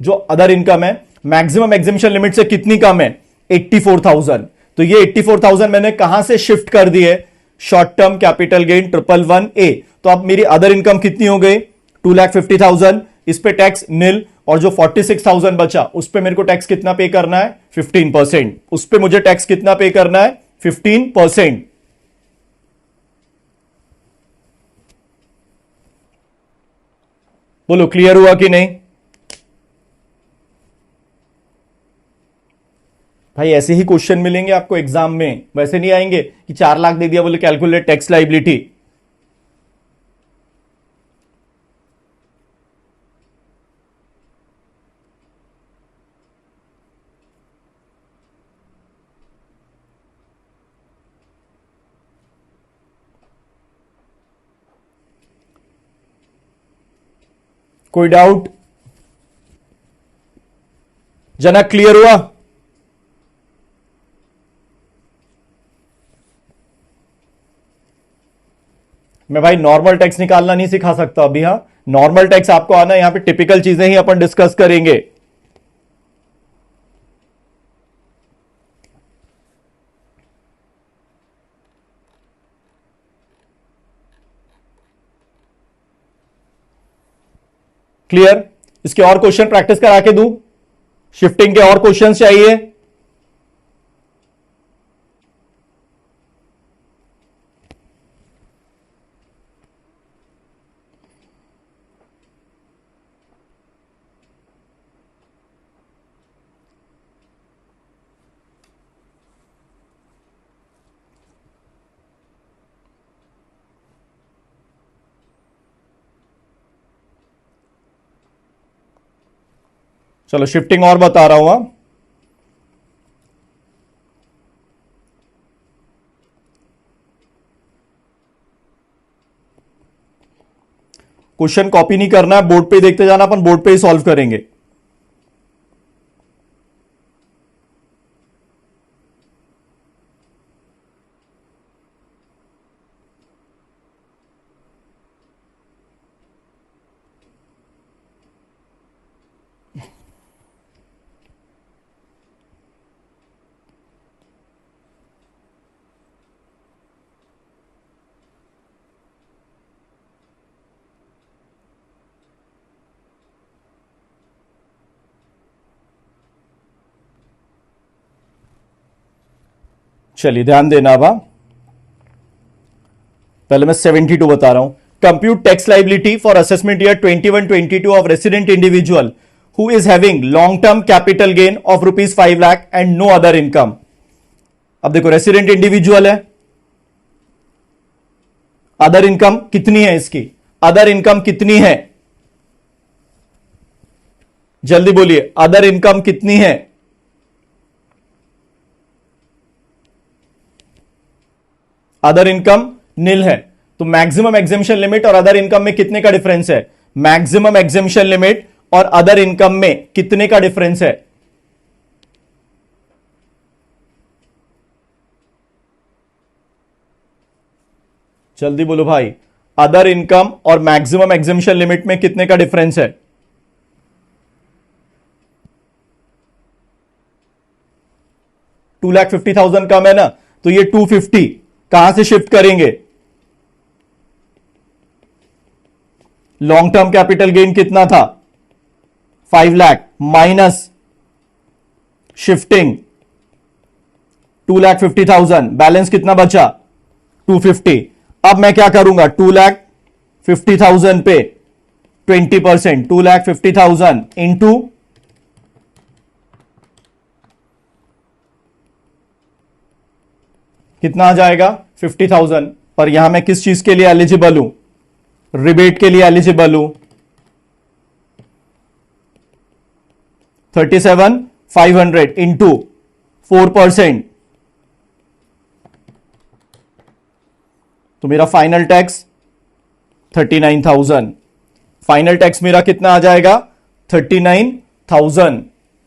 जो अदर इनकम है मैक्सिमम एग्जेम्पशन लिमिट से कितनी कम है? 84,000। तो ये 84,000 मैंने कहां से शिफ्ट कर दिए? Short term capital gain 111A। तो अब मेरी अदर इनकम कितनी हो गई? 2,50,000। इस पे टैक्स नील और जो 46,000 बचा उस पे मेरे को टैक्स कितना पे करना है? 15%। उस पे मुझे टैक्स कितना पे करना है? 15%। बोलो क्लियर हुआ कि नहीं? भाई ऐसे ही क्वेश्चन मिलेंगे आपको एग्जाम में, वैसे नहीं आएंगे कि 4 लाख दे दिया बोले कैलकुलेट टैक्स लाइबिलिटी। कोई डाउट? जनक क्लियर हुआ? मैं भाई नॉर्मल टैक्स निकालना नहीं सिखा सकता अभी। हाँ, नॉर्मल टैक्स आपको आना है, यहां पे टिपिकल चीजें ही अपन डिस्कस करेंगे। क्लियर? इसके और क्वेश्चन प्रैक्टिस करा के दूं? शिफ्टिंग के और क्वेश्चंस चाहिए? चलो शिफ्टिंग और बता रहा हूं। क्वेश्चन कॉपी नहीं करना है, बोर्ड पे ही देखते जाना, अपन बोर्ड पे ही सॉल्व करेंगे। चलिए ध्यान देना। अब पहले मैं 72 बता रहा हूं। Compute tax liability for assessment year 21-22 of resident individual who is having long term capital gain of ₹5 lakh and no other income. अब देखो रेसिडेंट इंडिविजुअल है, अदर इनकम कितनी है इसकी? अदर इनकम कितनी है? जल्दी बोलिए, अदर इनकम कितनी है? अदर इनकम नील है। तो मैक्सिमम एग्जेम्पशन लिमिट और अदर इनकम में कितने का डिफरेंस है? मैक्सिमम एग्जेम्पशन लिमिट और अदर इनकम में कितने का डिफरेंस है? जल्दी बोलो भाई, अदर इनकम और मैक्सिमम एग्जेम्पशन लिमिट में कितने का डिफरेंस है? 2,50,000 कम है ना, तो ये 250 कहां से शिफ्ट करेंगे? लॉन्ग टर्म कैपिटल गेन कितना था? 5 लाख माइनस शिफ्टिंग 2,50,000, बैलेंस कितना बचा? 250। अब मैं क्या करूंगा? 2,50,000 पे 20%, 2,50,000 इंटू कितना आ जाएगा? 50,000। पर यहां मैं किस चीज के लिए एलिजिबल हूं? रिबेट के लिए एलिजिबल हूं। 37,500 इंटू 4%, तो मेरा फाइनल टैक्स 39,000। फाइनल टैक्स मेरा कितना आ जाएगा? 39,000।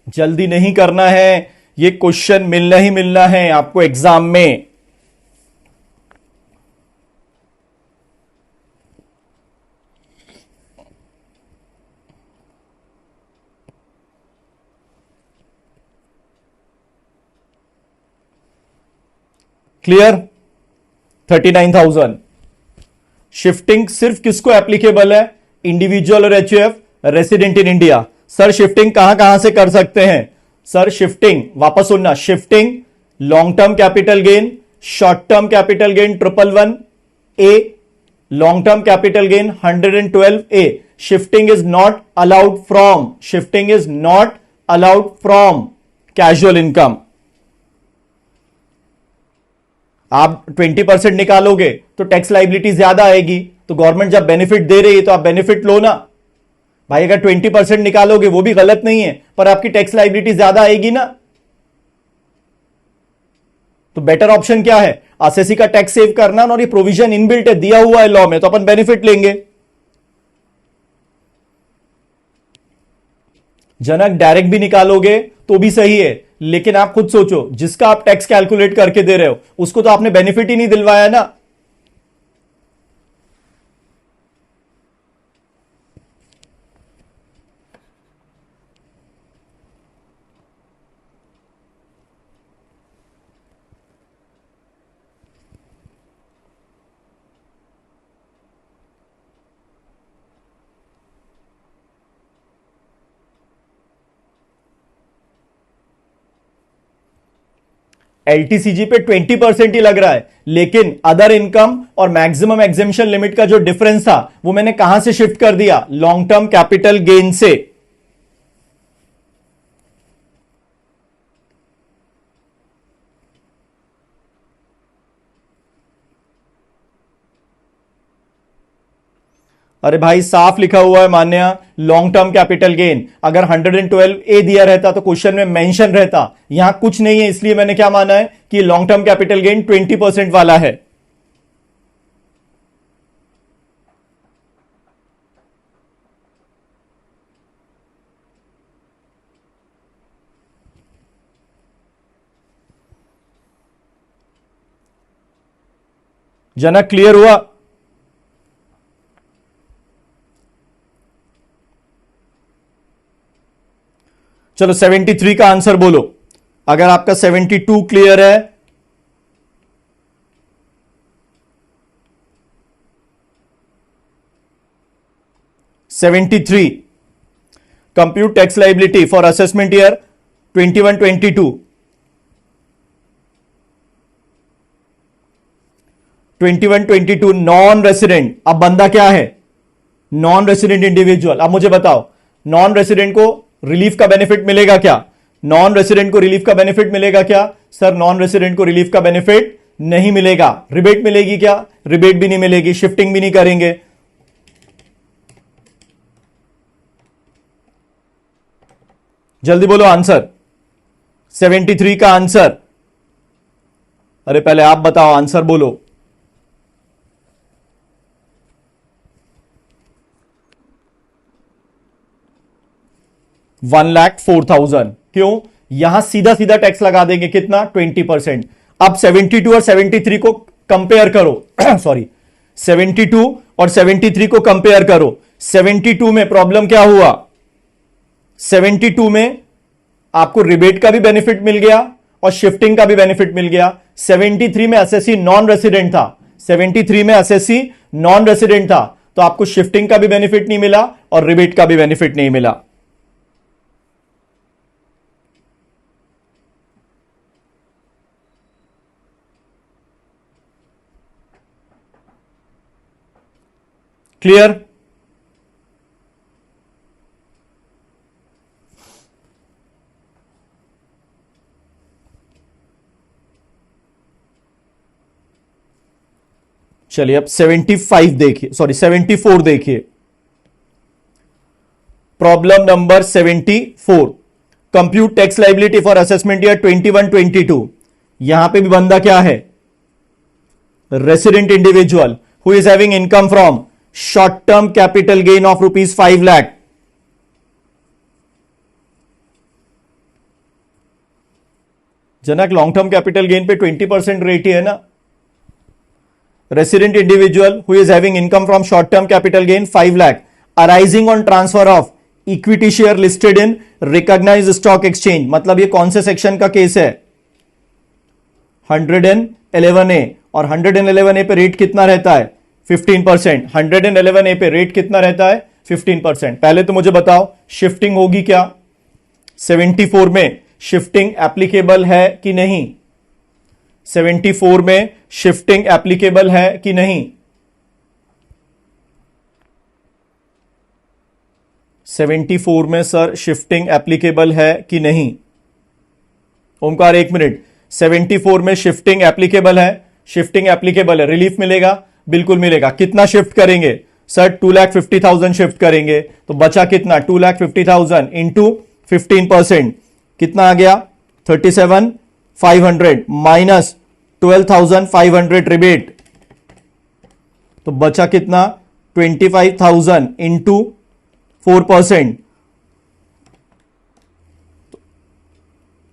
जल्दी नहीं करना है, ये क्वेश्चन मिलना ही मिलना है आपको एग्जाम में। क्लियर? 39,000। शिफ्टिंग सिर्फ किसको एप्लीकेबल है? इंडिविजुअल और HUF, resident in India. Sir shifting कहां कहां से कर सकते हैं? सर शिफ्टिंग, वापस सुनना, shifting long term capital gain, short term capital gain 111 A, long term capital gain 112 A. Shifting is not allowed from, shifting is not allowed from casual income. आप 20% निकालोगे तो टैक्स लाइबिलिटी ज्यादा आएगी, तो government जब benefit दे रही है तो आप बेनिफिट लो ना भाई। अगर 20% निकालोगे वो भी गलत नहीं है, पर आपकी टैक्स लाइबिलिटी ज्यादा आएगी ना। तो बेटर ऑप्शन क्या है? एसएससी का टैक्स सेव करना, और ये प्रोविजन इनबिल्ट है, दिया हुआ है लॉ में, तो अपन बेनिफिट लेंगे। जनक डायरेक्ट भी निकालोगे तो भी सही है, लेकिन आप खुद सोचो, जिसका आप टैक्स कैलकुलेट करके दे रहे हो उसको तो आपने बेनिफिट ही नहीं दिलवाया ना। एलटीसीजी पे 20% ही लग रहा है, लेकिन अदर इनकम और मैक्सिमम एग्जेम्पशन लिमिट का जो डिफरेंस था वो मैंने कहां से शिफ्ट कर दिया? लॉन्ग टर्म कैपिटल गेन से। अरे भाई साफ लिखा हुआ है मान्या, लॉन्ग टर्म कैपिटल गेन। अगर 112 ए दिया रहता तो क्वेश्चन में मेंशन रहता, यहां कुछ नहीं है, इसलिए मैंने क्या माना है कि लॉन्ग टर्म कैपिटल गेन 20% वाला है। जनक क्लियर हुआ? चलो 73 का आंसर बोलो। अगर आपका 72 क्लियर है, (73) compute tax liability for assessment year 21-22। 21-22 non resident. अब बंदा क्या है? Non resident individual. अब मुझे बताओ, नॉन रेसिडेंट को रिलीफ का बेनिफिट मिलेगा क्या? नॉन रेसिडेंट को रिलीफ का बेनिफिट मिलेगा क्या? सर नॉन रेसिडेंट को रिलीफ का बेनिफिट नहीं मिलेगा। रिबेट मिलेगी क्या? रिबेट भी नहीं मिलेगी, शिफ्टिंग भी नहीं करेंगे। जल्दी बोलो आंसर, 73 का आंसर। अरे पहले आप बताओ, आंसर बोलो। $1,04,000। क्यों? यहां सीधा सीधा टैक्स लगा देंगे, कितना? 20%। अब 72 और 73 को कंपेयर करो सॉरी, 72 और 73 को कंपेयर करो। 72 में प्रॉब्लम क्या हुआ, 72 में आपको रिबेट का भी बेनिफिट मिल गया और शिफ्टिंग का भी बेनिफिट मिल गया। 73 में एसएससी नॉन रेसिडेंट था, 73 में एसएससी नॉन रेसिडेंट था, तो आपको शिफ्टिंग का भी बेनिफिट नहीं मिला और रिबेट का भी बेनिफिट नहीं मिला। क्लियर? चलिए अब 75 देखिए, सॉरी 74 देखिए। Problem number 74, compute tax liability for assessment year 21-22। यहां पे भी बंदा क्या है, resident individual who is having income from short term capital gain of ₹5 lakh. Janak, long term capital gain पे 20% रेट ही है ना। Resident individual who is having income from short term capital gain 5 lakh arising on transfer of equity share listed in recognized stock exchange। मतलब ये कौन से section का case है, 111A। और 111A पे रेट कितना रहता है, 15%। 111A पे रेट कितना रहता है, 15%। पहले तो मुझे बताओ शिफ्टिंग होगी क्या, 74 में शिफ्टिंग एप्लीकेबल है कि नहीं, 74 में शिफ्टिंग एप्लीकेबल है कि नहीं, 74 में सर शिफ्टिंग एप्लीकेबल है कि नहीं। ओमकार एक मिनट, 74 में शिफ्टिंग एप्लीकेबल है, शिफ्टिंग एप्लीकेबल है, रिलीफ मिलेगा, बिल्कुल मिलेगा। कितना शिफ्ट करेंगे सर, 2,50,000 शिफ्ट करेंगे, तो बचा कितना, 2,50,000 इंटू 15%, कितना आ गया 37,500 माइनस 12,500 रिबेट, तो बचा कितना 25,000 इंटू 4%,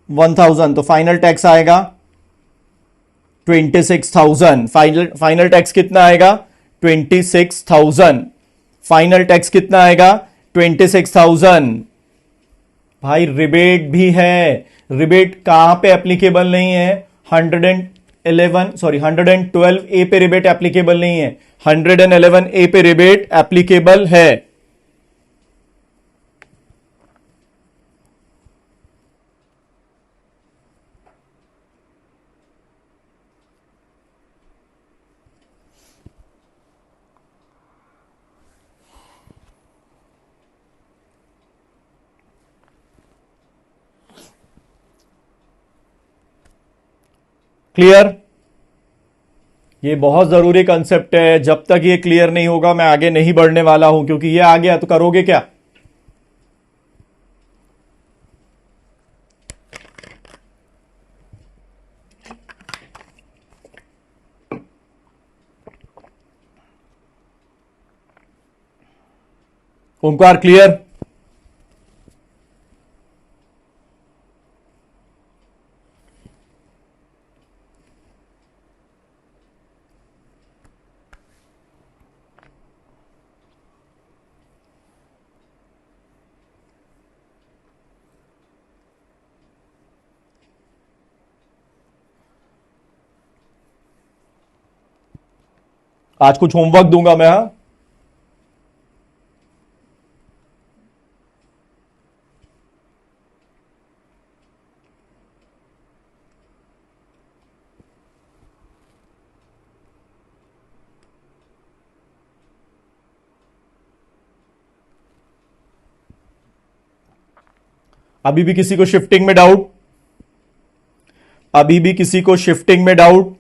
1,000। तो फाइनल टैक्स आएगा 26,000। फाइनल टैक्स कितना आएगा, 26,000। फाइनल टैक्स कितना आएगा, 26,000। भाई रिबेट भी है, रिबेट कहां पे एप्लीकेबल नहीं है, 112A पे रिबेट एप्लीकेबल नहीं है, 111A पे रिबेट एप्लीकेबल है। क्लियर? ये बहुत जरूरी कंसेप्ट है, जब तक ये क्लियर नहीं होगा मैं आगे नहीं बढ़ने वाला हूं, क्योंकि ये आ गया तो करोगे क्या। ओमकार क्लियर? आज कुछ होमवर्क दूंगा मैं, हाँ। अभी भी किसी को शिफ्टिंग में डाउट, अभी भी किसी को शिफ्टिंग में डाउट,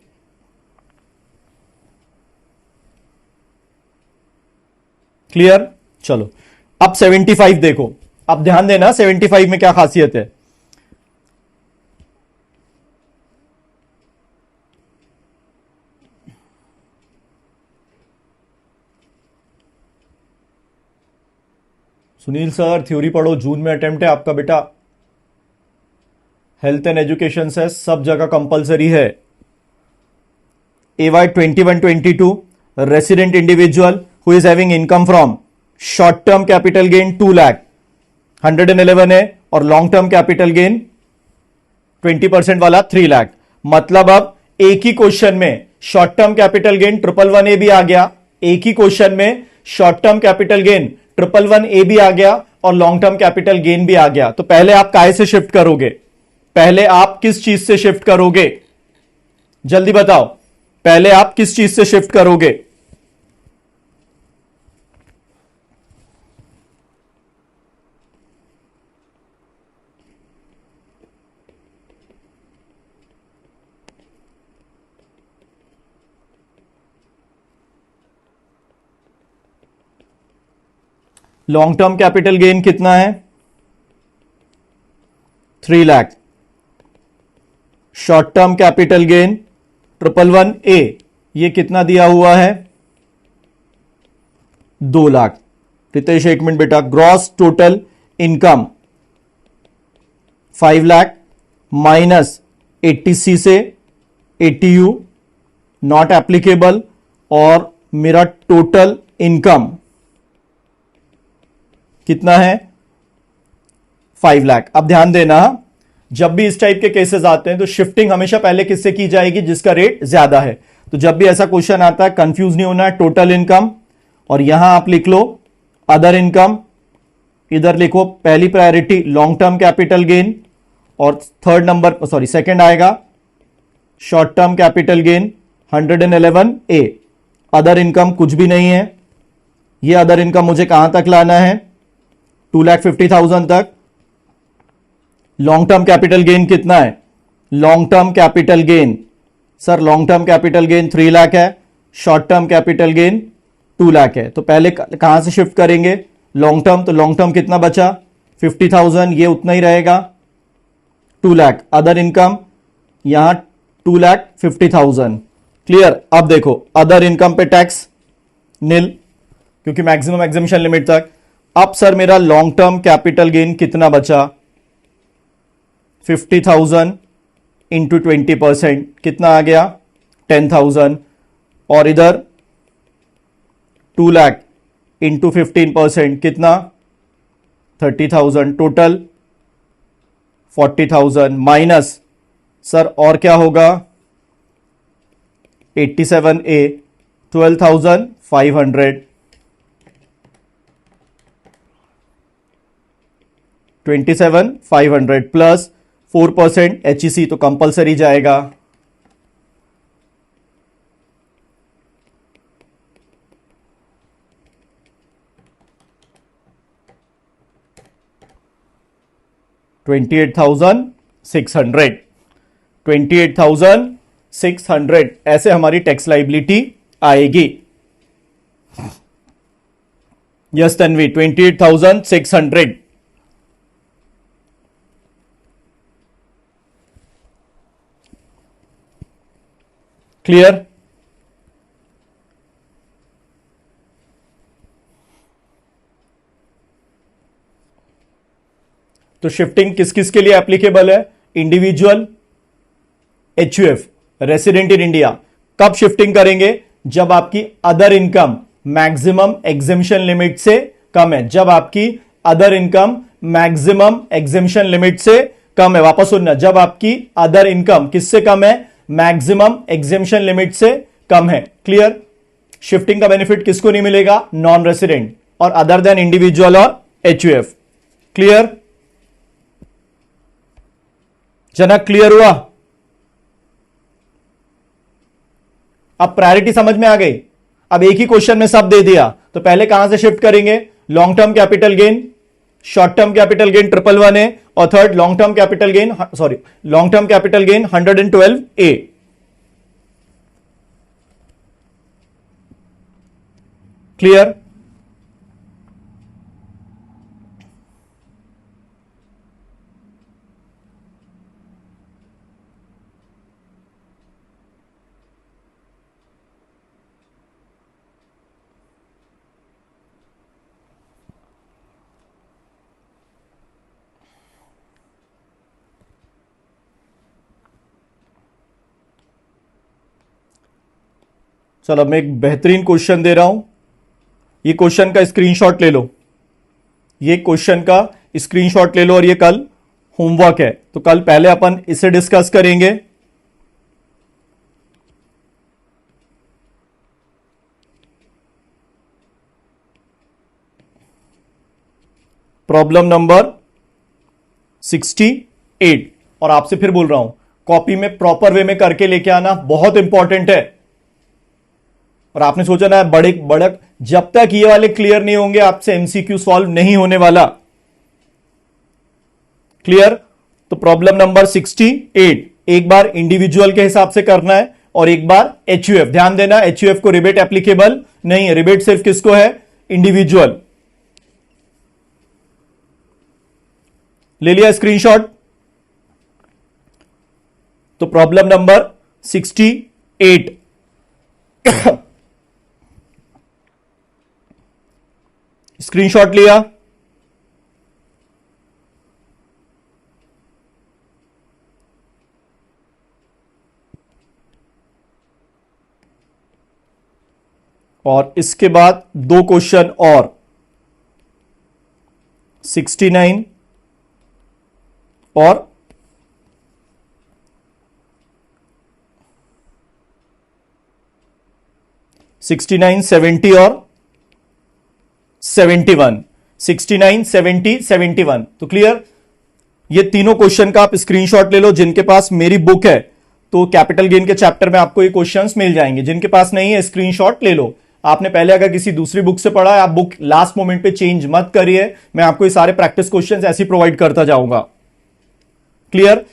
क्लियर? चलो अब 75 देखो, अब ध्यान देना 75 में क्या खासियत है। सुनील सर थ्योरी पढ़ो, जून में अटेम्प्ट है आपका बेटा, हेल्थ एंड एजुकेशन से सब जगह कंपलसरी है। AY 21-22 resident individual who is having income from short term capital gain 2 lakh 111 है और लॉन्ग टर्म कैपिटल गेन 20% वाला 3 लाख। मतलब अब एक ही क्वेश्चन में short term capital gain 111A भी आ गया, एक ही क्वेश्चन में short term capital gain 111A भी आ गया और लॉन्ग टर्म कैपिटल गेन भी आ गया। तो पहले आप काय से शिफ्ट करोगे, पहले आप किस चीज से शिफ्ट करोगे, जल्दी बताओ, पहले आप किस चीज से शिफ्ट करोगे? लॉन्ग टर्म कैपिटल गेन कितना है? 3 lakh. Short term capital gain 111A ये कितना दिया हुआ है? 2 लाख। रितेश एक मिनट बेटा, gross total income 5 lakh minus 80C से 80U नॉट एप्लीकेबल और मेरा टोटल इनकम कितना है? 5 लाख। अब ध्यान देना, जब भी इस टाइप के केसेस आते हैं तो शिफ्टिंग हमेशा पहले किससे की जाएगी? जिसका रेट ज्यादा है। तो जब भी ऐसा क्वेश्चन आता है कंफ्यूज नहीं होना है, टोटल इनकम और यहां आप लिख लो अदर इनकम, इधर लिखो पहली priority long term capital gain और थर्ड नंबर सेकंड आएगा short term capital gain 111A। Other income कुछ भी नहीं है, ये अदर इनकम मुझे कहां तक लाना है? 2,50,000 तक। लॉन्ग टर्म कैपिटल गेन कितना है? Long term capital gain sir, long term capital gain 3 lakh है, short term capital gain 2 lakh है। तो पहले कहां से शिफ्ट करेंगे? Long term. तो लॉन्ग टर्म कितना बचा? 50,000, ये उतना ही रहेगा 2 लाख। अदर इनकम यहां 2,50,000। क्लियर? अब देखो अदर इनकम पे टैक्स नील क्योंकि मैक्सिमम एग्जेम्पशन लिमिट तक। अब सर मेरा लॉन्ग टर्म कैपिटल गेन कितना बचा? 50,000 इंटू 20% कितना आ गया? 10,000 और इधर 2 लाख इंटू 15% कितना? 30,000, टोटल 40,000 माइनस सर और क्या होगा? 87A 12,500 27,500 प्लस 4% HEC तो कंपलसरी जाएगा। $28,600 $28,600 ऐसे हमारी टैक्स लाइबिलिटी आएगी। यस तन्वी, 28,600। क्लियर? तो शिफ्टिंग किस किस के लिए एप्लीकेबल है? Individual, HUF, resident in India. कब शिफ्टिंग करेंगे? जब आपकी other income maximum exemption limit से कम है। जब आपकी other income maximum exemption limit से कम है। वापस सुनना, जब आपकी अदर इनकम किससे कम है? मैक्सिमम एग्जेम्पशन लिमिट से कम है। क्लियर? शिफ्टिंग का बेनिफिट किसको नहीं मिलेगा? नॉन रेसिडेंट और अदर देन इंडिविजुअल और एचयूएफ। क्लियर? जनक क्लियर हुआ? अब प्रायोरिटी समझ में आ गई? अब एक ही क्वेश्चन में सब दे दिया तो पहले कहां से शिफ्ट करेंगे? Long term capital gain, short term capital gain 111A और third long term capital gain, long term capital gain 112A। Clear? चलो मैं एक बेहतरीन क्वेश्चन दे रहा हूं, ये क्वेश्चन का स्क्रीनशॉट ले लो, ये क्वेश्चन का स्क्रीनशॉट ले लो और ये कल होमवर्क है। तो कल पहले अपन इसे डिस्कस करेंगे। Problem number 68। और आपसे फिर बोल रहा हूं, कॉपी में प्रॉपर वे में करके लेके आना बहुत इंपॉर्टेंट है। और आपने सोचा ना बड़े बड़क, जब तक ये वाले क्लियर नहीं होंगे आपसे एमसीक्यू सॉल्व नहीं होने वाला। क्लियर? तो प्रॉब्लम नंबर 68 एक बार इंडिविजुअल के हिसाब से करना है और एक बार एचयूएफ। ध्यान देना, एचयूएफ को रिबेट एप्लीकेबल नहीं है, रिबेट सिर्फ किसको है? इंडिविजुअल। ले लिया स्क्रीनशॉट? तो प्रॉब्लम नंबर 68 स्क्रीनशॉट लिया? और इसके बाद दो क्वेश्चन और, 69 और 69, 70 और 71, 69, 70, 71। तो क्लियर? ये तीनों क्वेश्चन का आप स्क्रीनशॉट ले लो। जिनके पास मेरी बुक है तो कैपिटल गेन के चैप्टर में आपको ये क्वेश्चंस मिल जाएंगे। जिनके पास नहीं है स्क्रीनशॉट ले लो। आपने पहले अगर किसी दूसरी बुक से पढ़ा है, आप बुक लास्ट मोमेंट पे चेंज मत करिए। मैं आपको ये सारे प्रैक्टिस क्वेश्चंस ऐसे प्रोवाइड करता जाऊंगा। क्लियर?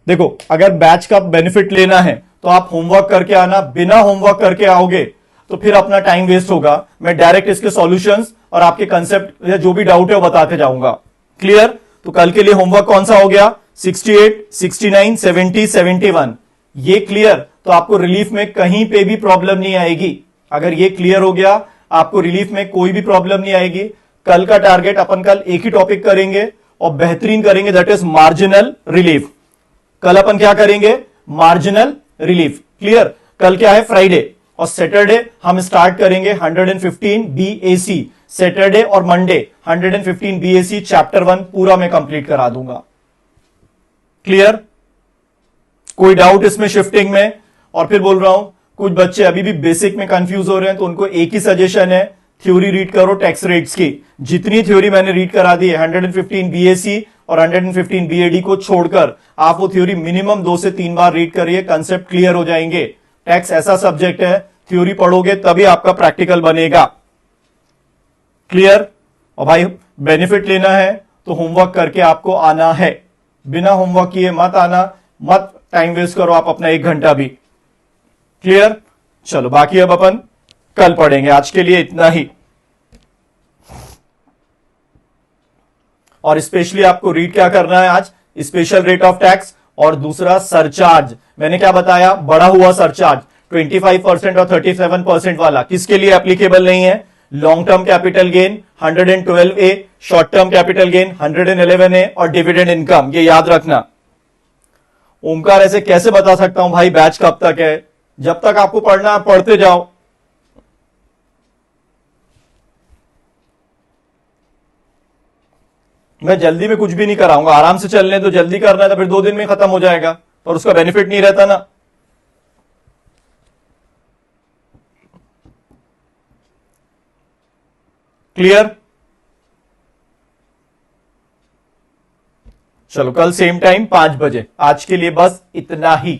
देखो, अगर बैच का बेनिफिट लेना है तो आप होमवर्क करके आना। बिना होमवर्क करके आओगे तो फिर अपना टाइम वेस्ट होगा। मैं डायरेक्ट इसके सॉल्यूशंस और आपके कंसेप्ट या जो भी डाउट है वो बताते जाऊंगा। क्लियर? तो कल के लिए होमवर्क कौन सा हो गया? 68, 69, 70, 71। ये क्लियर? तो आपको रिलीफ में कहीं पे भी प्रॉब्लम नहीं आएगी। अगर ये क्लियर हो गया, आपको रिलीफ में कोई भी प्रॉब्लम नहीं आएगी। कल का टारगेट अपन कल एक ही टॉपिक करेंगे और बेहतरीन करेंगे, दैट इज मार्जिनल रिलीफ। कल अपन क्या करेंगे? Marginal relief. क्लियर? कल क्या है? फ्राइडे। और सैटरडे हम स्टार्ट करेंगे 115 बीएसी। सैटरडे और मंडे 115 बीएसी चैप्टर 1 पूरा मैं कंप्लीट करा दूंगा। क्लियर? कोई डाउट इसमें शिफ्टिंग में? और फिर बोल रहा हूं, कुछ बच्चे अभी भी बेसिक में कंफ्यूज हो रहे हैं, तो उनको एक ही सजेशन है, थ्योरी रीड करो टैक्स रेट्स की। जितनी थ्योरी मैंने रीड करा दी है 115 बीएसी और 115 बीएडी को छोड़कर, आप वो थ्योरी मिनिमम 2 से 3 बार रीड करिए, कंसेप्ट क्लियर हो जाएंगे। टैक्स ऐसा सब्जेक्ट है, थ्योरी पढ़ोगे तभी आपका प्रैक्टिकल बनेगा। क्लियर? और भाई बेनिफिट लेना है तो होमवर्क करके आपको आना है। बिना होमवर्क किए मत आना, मत टाइम वेस्ट करो आप अपना 1 घंटा भी। क्लियर? चलो बाकी अब अपन कल पढ़ेंगे। आज के लिए इतना ही। और स्पेशली आपको रीड क्या करना है आज? स्पेशल रेट ऑफ टैक्स और दूसरा सरचार्ज। मैंने क्या बताया? बढ़ा हुआ सरचार्ज 25% और 37% वाला किसके लिए एप्लीकेबल नहीं है? Long term capital gain 112A, short term capital gain 111A और डिविडेंड इनकम। ये याद रखना। ओमकार ऐसे कैसे बता सकता हूं भाई बैच कब तक है? जब तक आपको पढ़ना है पढ़ते जाओ। मैं जल्दी में कुछ भी नहीं कराऊंगा, आराम से चलने तो। जल्दी करना है तो फिर 2 दिन में खत्म हो जाएगा और उसका बेनिफिट नहीं रहता ना। क्लियर? चलो कल सेम टाइम 5 बजे। आज के लिए बस इतना ही।